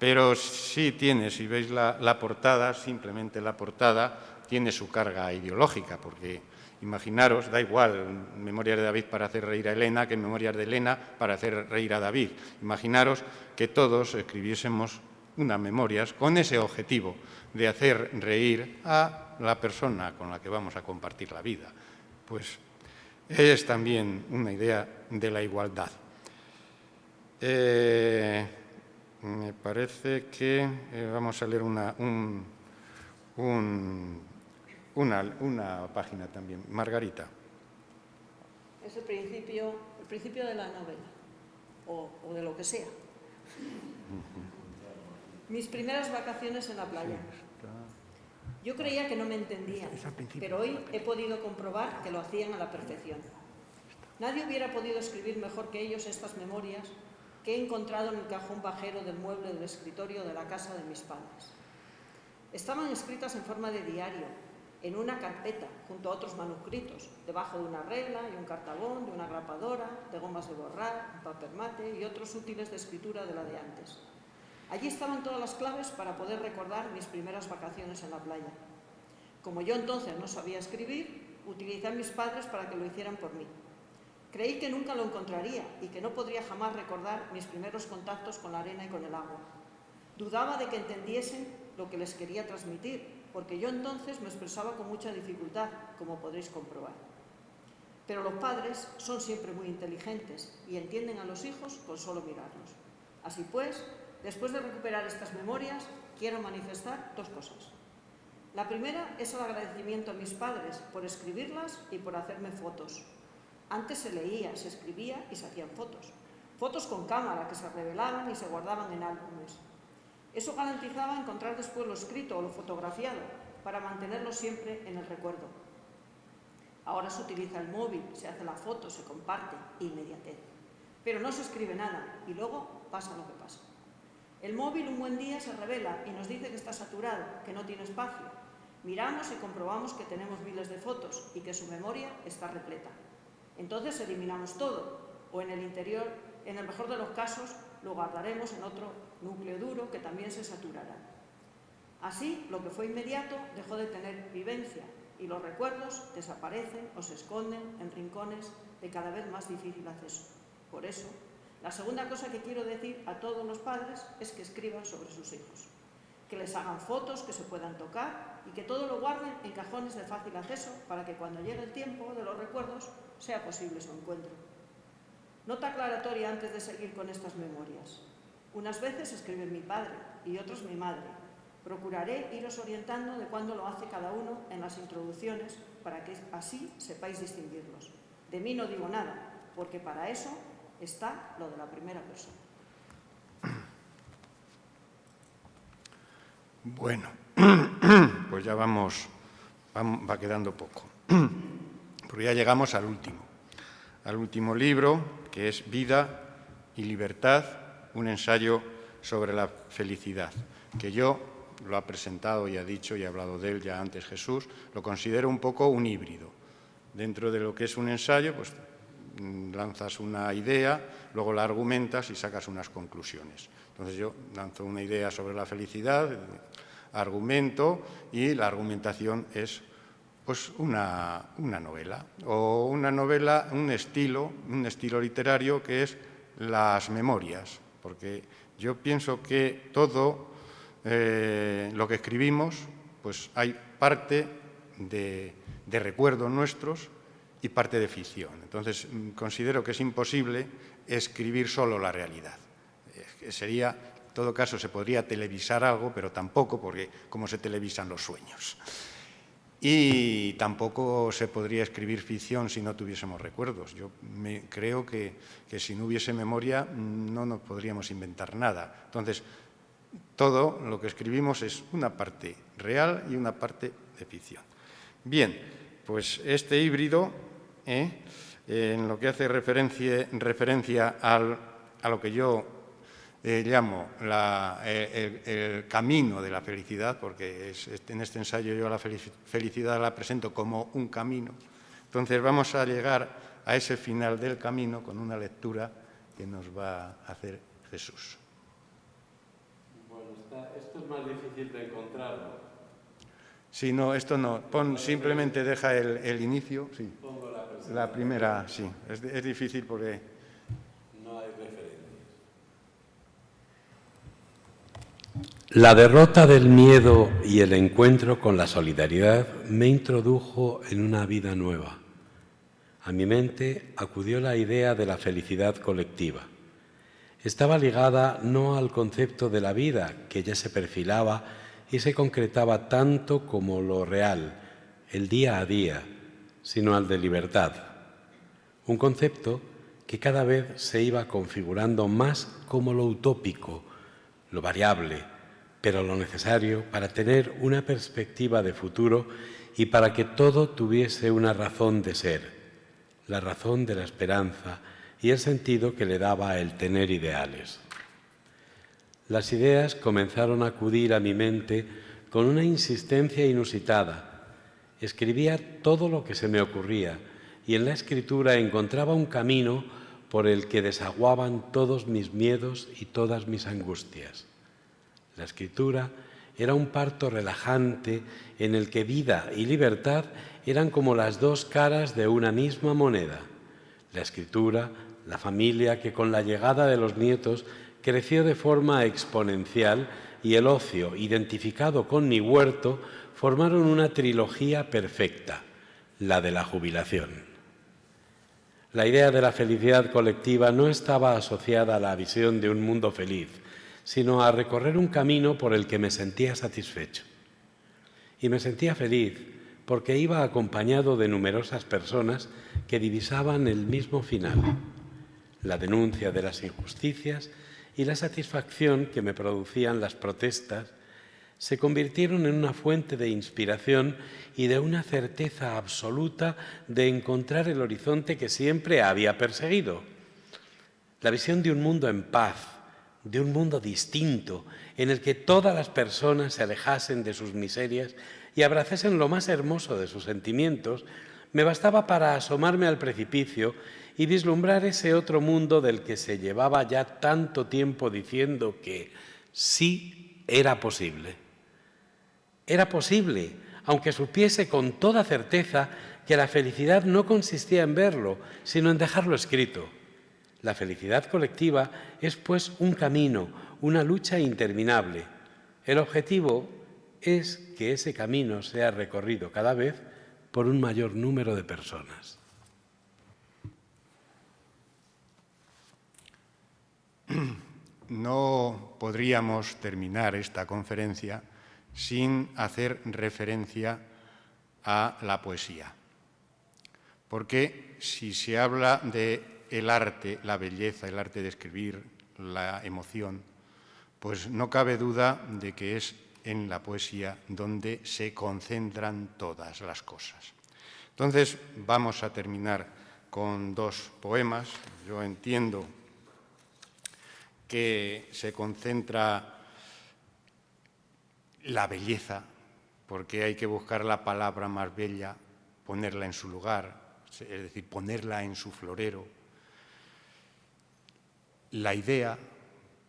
pero sí tiene, si veis la portada, simplemente la portada, tiene su carga ideológica, porque imaginaros, da igual Memorias de David para hacer reír a Elena que Memorias de Elena para hacer reír a David. Imaginaros que todos escribiésemos unas memorias con ese objetivo de hacer reír a la persona con la que vamos a compartir la vida. Pues es también una idea de la igualdad. Me parece que vamos a leer una página también. Margarita. Es el principio de la novela, o de lo que sea. Mis primeras vacaciones en la playa. Yo creía que no me entendían, pero hoy he podido comprobar que lo hacían a la perfección. Nadie hubiera podido escribir mejor que ellos estas memorias que he encontrado en el cajón bajero del mueble del escritorio de la casa de mis padres. Estaban escritas en forma de diario, en una carpeta, junto a otros manuscritos, debajo de una regla y un cartabón, de una grapadora, de gomas de borrar, un papel mate y otros útiles de escritura de la de antes. Allí estaban todas las claves para poder recordar mis primeras vacaciones en la playa. Como yo entonces no sabía escribir, utilicé a mis padres para que lo hicieran por mí. Creí que nunca lo encontraría y que no podría jamás recordar mis primeros contactos con la arena y con el agua. Dudaba de que entendiesen lo que les quería transmitir, porque yo entonces me expresaba con mucha dificultad, como podréis comprobar. Pero los padres son siempre muy inteligentes y entienden a los hijos con solo mirarlos. Así pues, después de recuperar estas memorias, quiero manifestar dos cosas. La primera es el agradecimiento a mis padres por escribirlas y por hacerme fotos. Antes se leía, se escribía y se hacían fotos. Fotos con cámara que se revelaban y se guardaban en álbumes. Eso garantizaba encontrar después lo escrito o lo fotografiado para mantenerlo siempre en el recuerdo. Ahora se utiliza el móvil, se hace la foto, se comparte, inmediatez. Pero no se escribe nada y luego pasa lo que pasa. El móvil un buen día se revela y nos dice que está saturado, que no tiene espacio. Miramos y comprobamos que tenemos miles de fotos y que su memoria está repleta. Entonces eliminamos todo, o en el interior, en el mejor de los casos, lo guardaremos en otro núcleo duro que también se saturará. Así, lo que fue inmediato dejó de tener vivencia y los recuerdos desaparecen o se esconden en rincones de cada vez más difícil acceso. Por eso, la segunda cosa que quiero decir a todos los padres es que escriban sobre sus hijos, que les hagan fotos, que se puedan tocar y que todo lo guarden en cajones de fácil acceso para que cuando llegue el tiempo de los recuerdos sea posible su encuentro. Nota aclaratoria antes de seguir con estas memorias. Unas veces escribe mi padre y otros mi madre. Procuraré iros orientando de cuándo lo hace cada uno en las introducciones para que así sepáis distinguirlos. De mí no digo nada, porque para eso está lo de la primera persona. Bueno, pues ya va quedando poco, porque ya llegamos al último libro, que es Vida y Libertad, un ensayo sobre la felicidad, que yo lo ha presentado y ha dicho y ha hablado de él ya antes Jesús, lo considero un poco un híbrido. Dentro de lo que es un ensayo, pues lanzas una idea, luego la argumentas y sacas unas conclusiones. Entonces yo lanzo una idea sobre la felicidad, argumento, y la argumentación es pues una novela, o un estilo literario que es las memorias, porque yo pienso que todo lo que escribimos, pues hay parte de recuerdos nuestros y parte de ficción. Entonces, considero que es imposible escribir solo la realidad. Sería, en todo caso, se podría televisar algo, pero tampoco, porque cómo se televisan los sueños. Y tampoco se podría escribir ficción si no tuviésemos recuerdos. Yo creo que si no hubiese memoria no nos podríamos inventar nada. Entonces, todo lo que escribimos es una parte real y una parte de ficción. Bien, pues este híbrido, en lo que hace referencia a lo que yo llamo el camino de la felicidad, porque en este ensayo yo la felicidad la presento como un camino. Entonces vamos a llegar a ese final del camino con una lectura que nos va a hacer Jesús. Bueno, esto es más difícil de encontrarlo. Sí, no, esto no. Simplemente deja el inicio. Sí. Pongo la primera, sí. Es difícil porque no hay referencias. La derrota del miedo y el encuentro con la solidaridad me introdujo en una vida nueva. A mi mente acudió la idea de la felicidad colectiva. Estaba ligada no al concepto de la vida, que ya se perfilaba y se concretaba tanto como lo real, el día a día, sino al de libertad. Un concepto que cada vez se iba configurando más como lo utópico, lo variable, pero lo necesario para tener una perspectiva de futuro y para que todo tuviese una razón de ser, la razón de la esperanza y el sentido que le daba el tener ideales. Las ideas comenzaron a acudir a mi mente con una insistencia inusitada. Escribía todo lo que se me ocurría y en la escritura encontraba un camino por el que desaguaban todos mis miedos y todas mis angustias. La escritura era un parto relajante en el que vida y libertad eran como las dos caras de una misma moneda. La escritura, la familia que con la llegada de los nietos creció de forma exponencial y el ocio, identificado con mi huerto, formaron una trilogía perfecta, la de la jubilación. La idea de la felicidad colectiva no estaba asociada a la visión de un mundo feliz, sino a recorrer un camino por el que me sentía satisfecho. Y me sentía feliz porque iba acompañado de numerosas personas que divisaban el mismo final, la denuncia de las injusticias y la satisfacción que me producían las protestas se convirtieron en una fuente de inspiración y de una certeza absoluta de encontrar el horizonte que siempre había perseguido. La visión de un mundo en paz, de un mundo distinto, en el que todas las personas se alejasen de sus miserias y abrazasen lo más hermoso de sus sentimientos, me bastaba para asomarme al precipicio y vislumbrar ese otro mundo del que se llevaba ya tanto tiempo diciendo que sí era posible. Era posible, aunque supiese con toda certeza que la felicidad no consistía en verlo, sino en dejarlo escrito. La felicidad colectiva es, pues, un camino, una lucha interminable. El objetivo es que ese camino sea recorrido cada vez por un mayor número de personas. No podríamos terminar esta conferencia sin hacer referencia a la poesía. Porque si se habla del arte, la belleza, el arte de escribir, la emoción, pues no cabe duda de que es en la poesía donde se concentran todas las cosas. Entonces, vamos a terminar con dos poemas. Yo entiendo que se concentra la belleza, porque hay que buscar la palabra más bella, ponerla en su lugar, es decir, ponerla en su florero. La idea,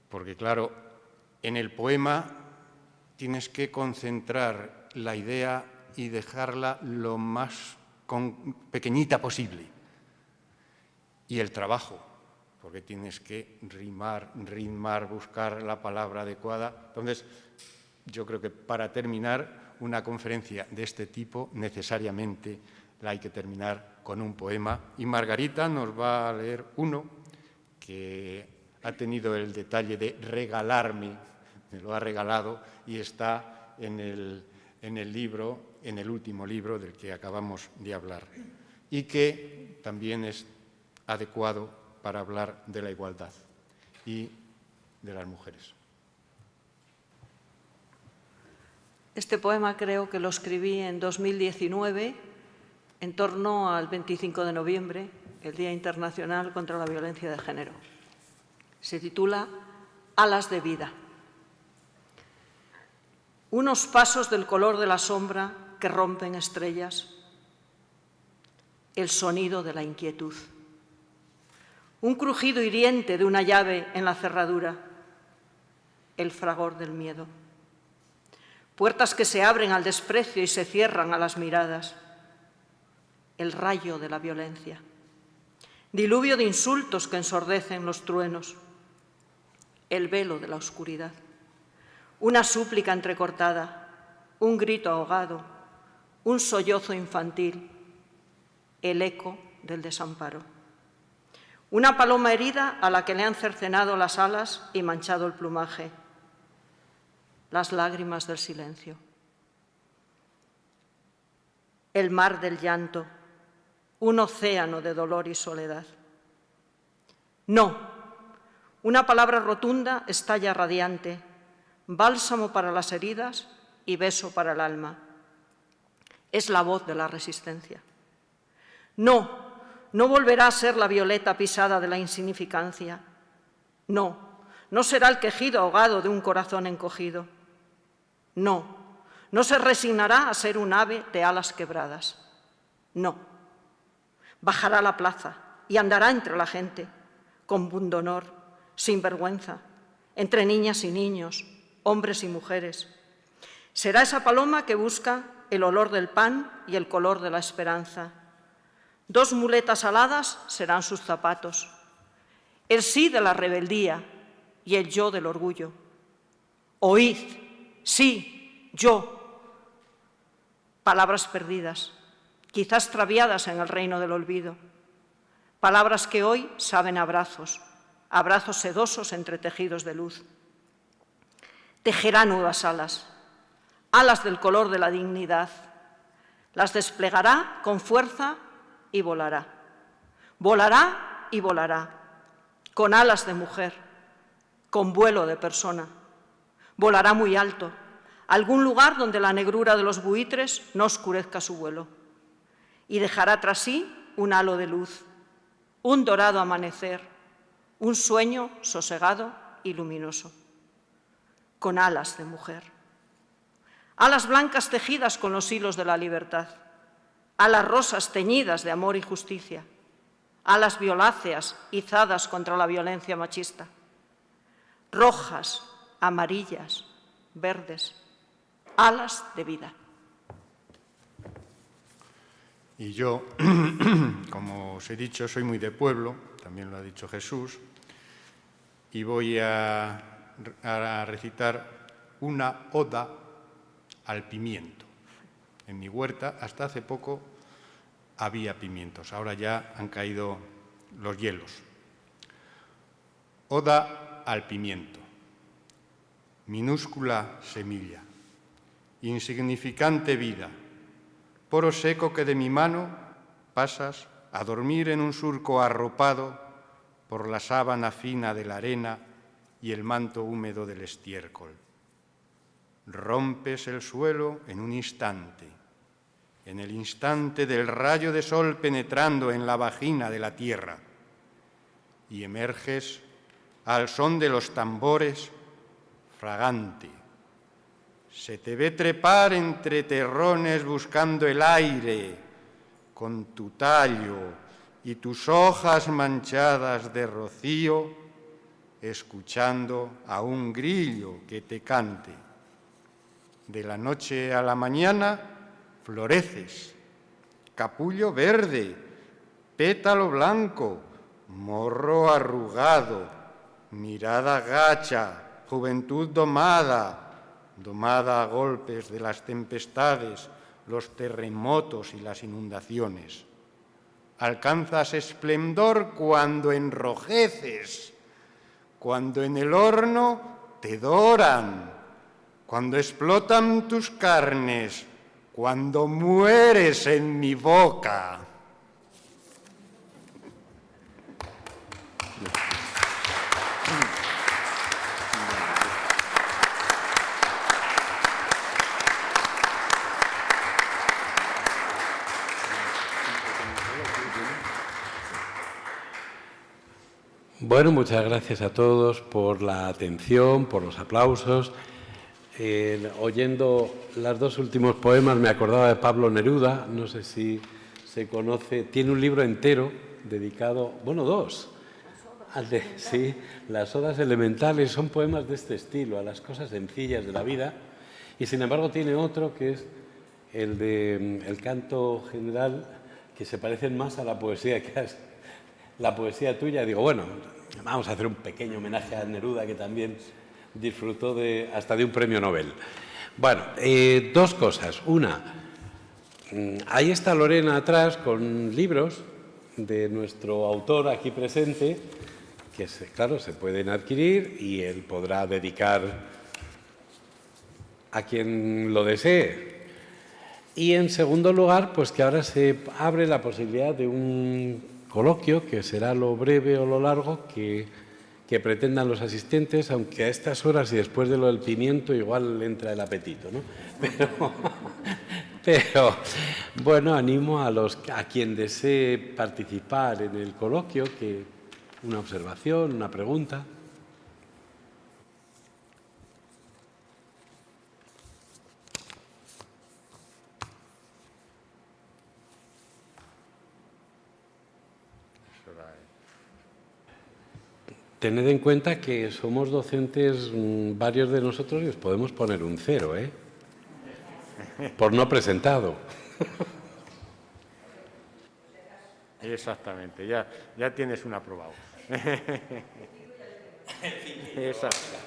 porque claro, en el poema tienes que concentrar la idea y dejarla lo más pequeñita posible. Y el trabajo, porque tienes que rimar, buscar la palabra adecuada. Entonces, yo creo que para terminar una conferencia de este tipo, necesariamente la hay que terminar con un poema. Y Margarita nos va a leer uno que ha tenido el detalle de regalarme, me lo ha regalado y está en el libro, en el último libro del que acabamos de hablar, y que también es adecuado para hablar de la igualdad y de las mujeres. Este poema creo que lo escribí en 2019, en torno al 25 de noviembre, el Día Internacional contra la Violencia de Género. Se titula Alas de vida. Unos pasos del color de la sombra que rompen estrellas, el sonido de la inquietud, un crujido hiriente de una llave en la cerradura, el fragor del miedo, puertas que se abren al desprecio y se cierran a las miradas, el rayo de la violencia, diluvio de insultos que ensordecen los truenos, el velo de la oscuridad, una súplica entrecortada, un grito ahogado, un sollozo infantil, el eco del desamparo. Una paloma herida a la que le han cercenado las alas y manchado el plumaje, las lágrimas del silencio, el mar del llanto, un océano de dolor y soledad. No, una palabra rotunda estalla radiante, bálsamo para las heridas y beso para el alma. Es la voz de la resistencia. No, no volverá a ser la violeta pisada de la insignificancia. No, no será el quejido ahogado de un corazón encogido. No, no se resignará a ser un ave de alas quebradas. No, bajará a la plaza y andará entre la gente, con pundonor, sin vergüenza, entre niñas y niños, hombres y mujeres. Será esa paloma que busca el olor del pan y el color de la esperanza. Dos muletas aladas serán sus zapatos, el sí de la rebeldía y el yo del orgullo. Oíd, sí, yo. Palabras perdidas, quizás extraviadas en el reino del olvido. Palabras que hoy saben abrazos, abrazos sedosos entre tejidos de luz. Tejerá nuevas alas, alas del color de la dignidad. Las desplegará con fuerza y volará. Volará y volará, con alas de mujer, con vuelo de persona. Volará muy alto, a algún lugar donde la negrura de los buitres no oscurezca su vuelo. Y dejará tras sí un halo de luz, un dorado amanecer, un sueño sosegado y luminoso. Con alas de mujer. Alas blancas tejidas con los hilos de la libertad. Alas rosas teñidas de amor y justicia. Alas violáceas izadas contra la violencia machista. Rojas, amarillas, verdes. Alas de vida. Y yo, como os he dicho, soy muy de pueblo, también lo ha dicho Jesús, y voy a recitar una oda al pimiento. En mi huerta hasta hace poco había pimientos, ahora ya han caído los hielos. Oda al pimiento, minúscula semilla, insignificante vida, poro seco que de mi mano pasas a dormir en un surco arropado por la sábana fina de la arena y el manto húmedo del estiércol. Rompes el suelo en un instante, en el instante del rayo de sol penetrando en la vagina de la tierra, y emerges al son de los tambores, fragante. Se te ve trepar entre terrones buscando el aire, con tu tallo y tus hojas manchadas de rocío, escuchando a un grillo que te cante. De la noche a la mañana floreces, capullo verde, pétalo blanco, morro arrugado, mirada gacha, juventud domada a golpes de las tempestades, los terremotos y las inundaciones. Alcanzas esplendor cuando enrojeces, cuando en el horno te doran, cuando explotan tus carnes, cuando mueres en mi boca. Bueno, muchas gracias a todos por la atención, por los aplausos. Oyendo los dos últimos poemas me acordaba de Pablo Neruda, no sé si se conoce, tiene un libro entero dedicado, bueno, dos, sí, las odas elementales, son poemas de este estilo, a las cosas sencillas de la vida, y sin embargo tiene otro que es el de el canto general, que se parecen más a la poesía la poesía tuya. Digo, bueno, vamos a hacer un pequeño homenaje a Neruda, que también disfrutó hasta de un premio Nobel. Bueno, dos cosas. Una, ahí está Lorena atrás con libros de nuestro autor aquí presente, que claro, se pueden adquirir y él podrá dedicar a quien lo desee. Y en segundo lugar, pues que ahora se abre la posibilidad de un coloquio, que será lo breve o lo largo que pretendan los asistentes, aunque a estas horas y después de lo del pimiento igual le entra el apetito, ¿no? Pero bueno, animo a quien desee participar en el coloquio, que una observación, una pregunta. Tened en cuenta que somos docentes varios de nosotros y os podemos poner un 0, ¿eh? Por no presentado. Exactamente, ya tienes un aprobado. Exacto.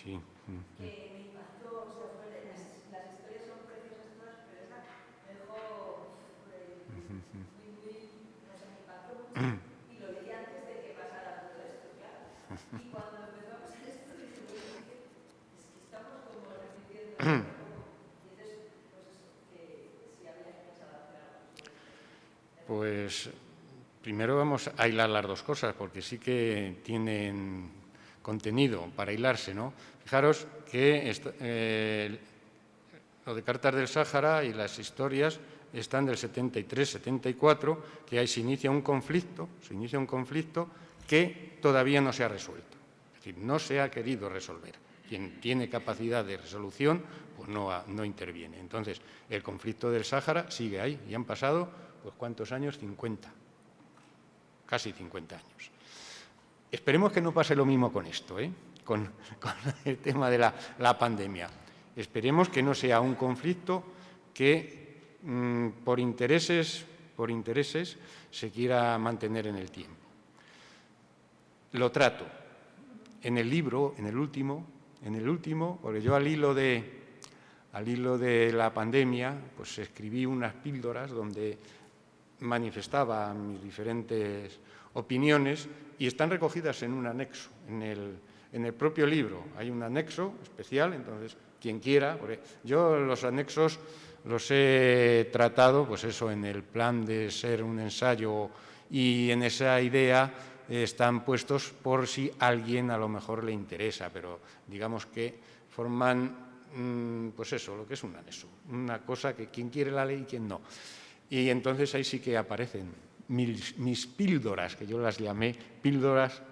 Sí. Que me impactó, o sea, las historias son preciosas todas, pero esa me dejó no sé, me impactó mucho, y lo leí antes de que pasara todo esto, claro. Y cuando empezó a pasar esto, dije, bueno, es que estamos como repitiendo, y entonces, pues eso, que si había pensado hacer algo. Pues primero vamos a hilar las dos cosas, porque sí que tienen contenido para hilarse, ¿no? Fijaros que lo de Cartas del Sáhara y las historias están del 73-74, que ahí se inicia un conflicto que todavía no se ha resuelto. Es decir, no se ha querido resolver. Quien tiene capacidad de resolución, pues no interviene. Entonces, el conflicto del Sáhara sigue ahí y han pasado, pues, ¿cuántos años? 50. Casi 50 años. Esperemos que no pase lo mismo con esto, con el tema de la pandemia. Esperemos que no sea un conflicto que por intereses se quiera mantener en el tiempo. Lo trato. En el libro, en el último, porque yo al hilo de la pandemia, pues escribí unas píldoras donde manifestaba mis diferentes opiniones y están recogidas en un anexo, en el propio libro. Hay un anexo especial, entonces, quien quiera, porque yo los anexos los he tratado, pues eso, en el plan de ser un ensayo, y en esa idea están puestos por si a alguien a lo mejor le interesa, pero digamos que forman, pues eso, lo que es un anexo, una cosa que quien quiere la lee y quien no. Y entonces ahí sí que aparecen mis píldoras, que yo las llamé píldoras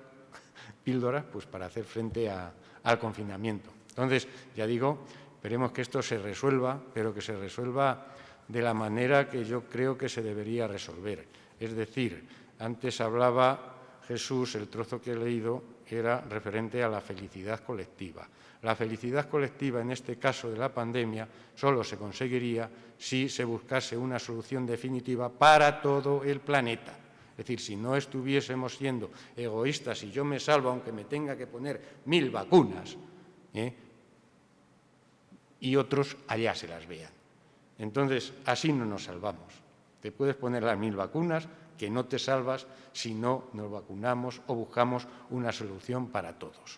pues para hacer frente al confinamiento. Entonces, ya digo, esperemos que esto se resuelva, pero que se resuelva de la manera que yo creo que se debería resolver. Es decir, antes hablaba Jesús, el trozo que he leído era referente a la felicidad colectiva. La felicidad colectiva, en este caso de la pandemia, solo se conseguiría si se buscase una solución definitiva para todo el planeta. Es decir, si no estuviésemos siendo egoístas y yo me salvo aunque me tenga que poner 1000 vacunas, y otros allá se las vean. Entonces, así no nos salvamos. Te puedes poner las 1000 vacunas, que no te salvas si no nos vacunamos o buscamos una solución para todos.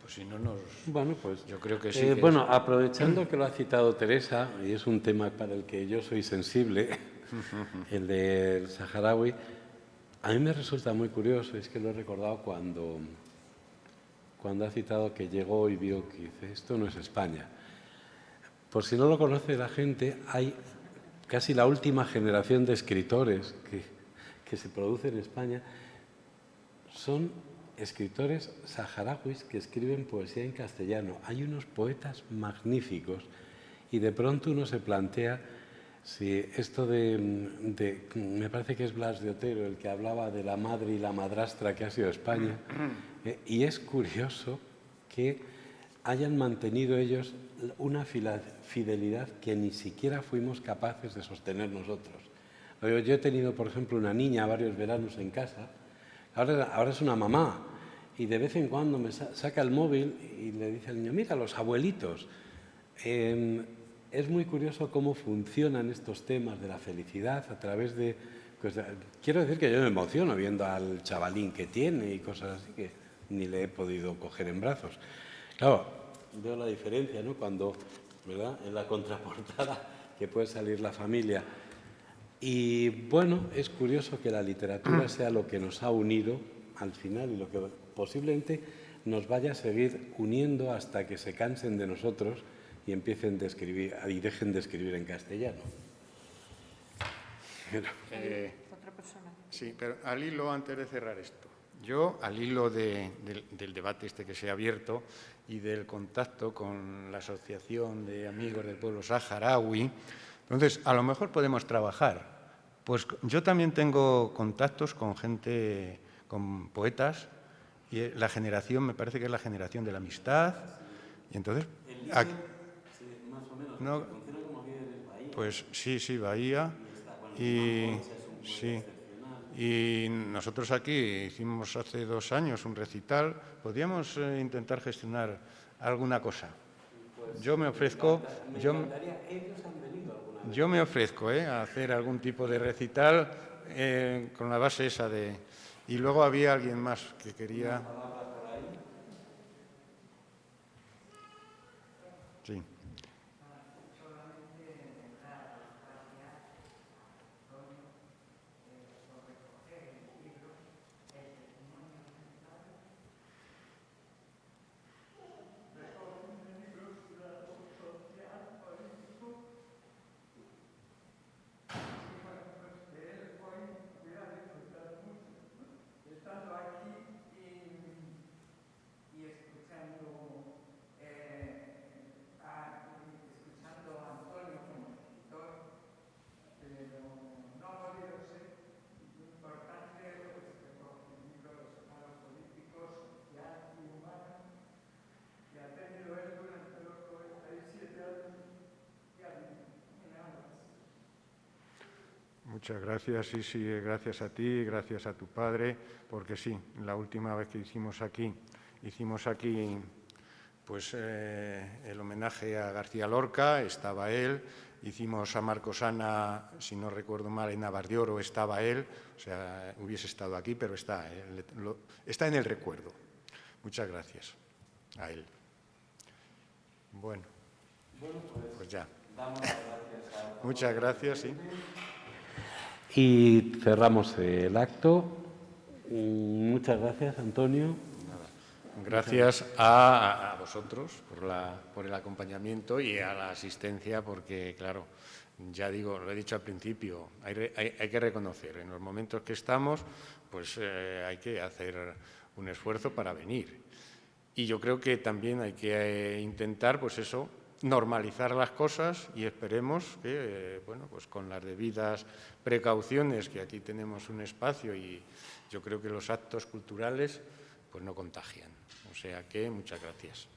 Pues si no nos... Bueno, pues yo creo que sí. Bueno, aprovechando que lo ha citado Teresa, y es un tema para el que yo soy sensible, el del saharaui, a mí me resulta muy curioso, es que lo he recordado cuando ha citado que llegó y vio que dice, esto no es España. Por si no lo conoce la gente, hay casi la última generación de escritores que se produce en España, son escritores saharauis que escriben poesía en castellano. Hay unos poetas magníficos y de pronto uno se plantea si esto me parece que es Blas de Otero el que hablaba de la madre y la madrastra que ha sido España, y es curioso que hayan mantenido ellos una fidelidad que ni siquiera fuimos capaces de sostener nosotros. Yo he tenido, por ejemplo, una niña varios veranos en casa, ahora es una mamá, y de vez en cuando me saca el móvil y le dice al niño, mira, los abuelitos. Es muy curioso cómo funcionan estos temas de la felicidad a través de... Pues, quiero decir que yo me emociono viendo al chavalín que tiene y cosas así que ni le he podido coger en brazos. Claro, veo la diferencia, ¿no? Cuando, ¿verdad?, en la contraportada que puede salir la familia. Y bueno, es curioso que la literatura sea lo que nos ha unido al final y lo que posiblemente nos vaya a seguir uniendo hasta que se cansen de nosotros y empiecen a escribir y dejen de escribir en castellano. Otra persona. Sí, pero al hilo, antes de cerrar esto, yo al hilo del debate este que se ha abierto y del contacto con la Asociación de Amigos del Pueblo Saharaui, entonces a lo mejor podemos trabajar. Pues yo también tengo contactos con gente, con poetas, y la generación, me parece que es la generación de la amistad, y entonces... No, pues sí, Bahía. Y nosotros aquí hicimos hace 2 años un recital. Podríamos intentar gestionar alguna cosa. Yo me ofrezco, a hacer algún tipo de recital con la base esa de... Y luego había alguien más que quería... Muchas gracias, sí, gracias a ti, gracias a tu padre, porque sí, la última vez que hicimos aquí pues el homenaje a García Lorca, estaba él, hicimos a Marcos Ana, si no recuerdo mal, en Navas de Oro estaba él, o sea, hubiese estado aquí, pero está en el recuerdo. Muchas gracias a él. Bueno, pues ya. Muchas gracias, sí. Y cerramos el acto. Muchas gracias, Antonio. Gracias a vosotros por el acompañamiento y a la asistencia, porque, claro, ya digo, lo he dicho al principio, hay que reconocer, en los momentos que estamos, pues hay que hacer un esfuerzo para venir. Y yo creo que también hay que intentar, pues eso, normalizar las cosas y esperemos que, bueno, pues con las debidas precauciones, que aquí tenemos un espacio y yo creo que los actos culturales pues no contagian. O sea que muchas gracias.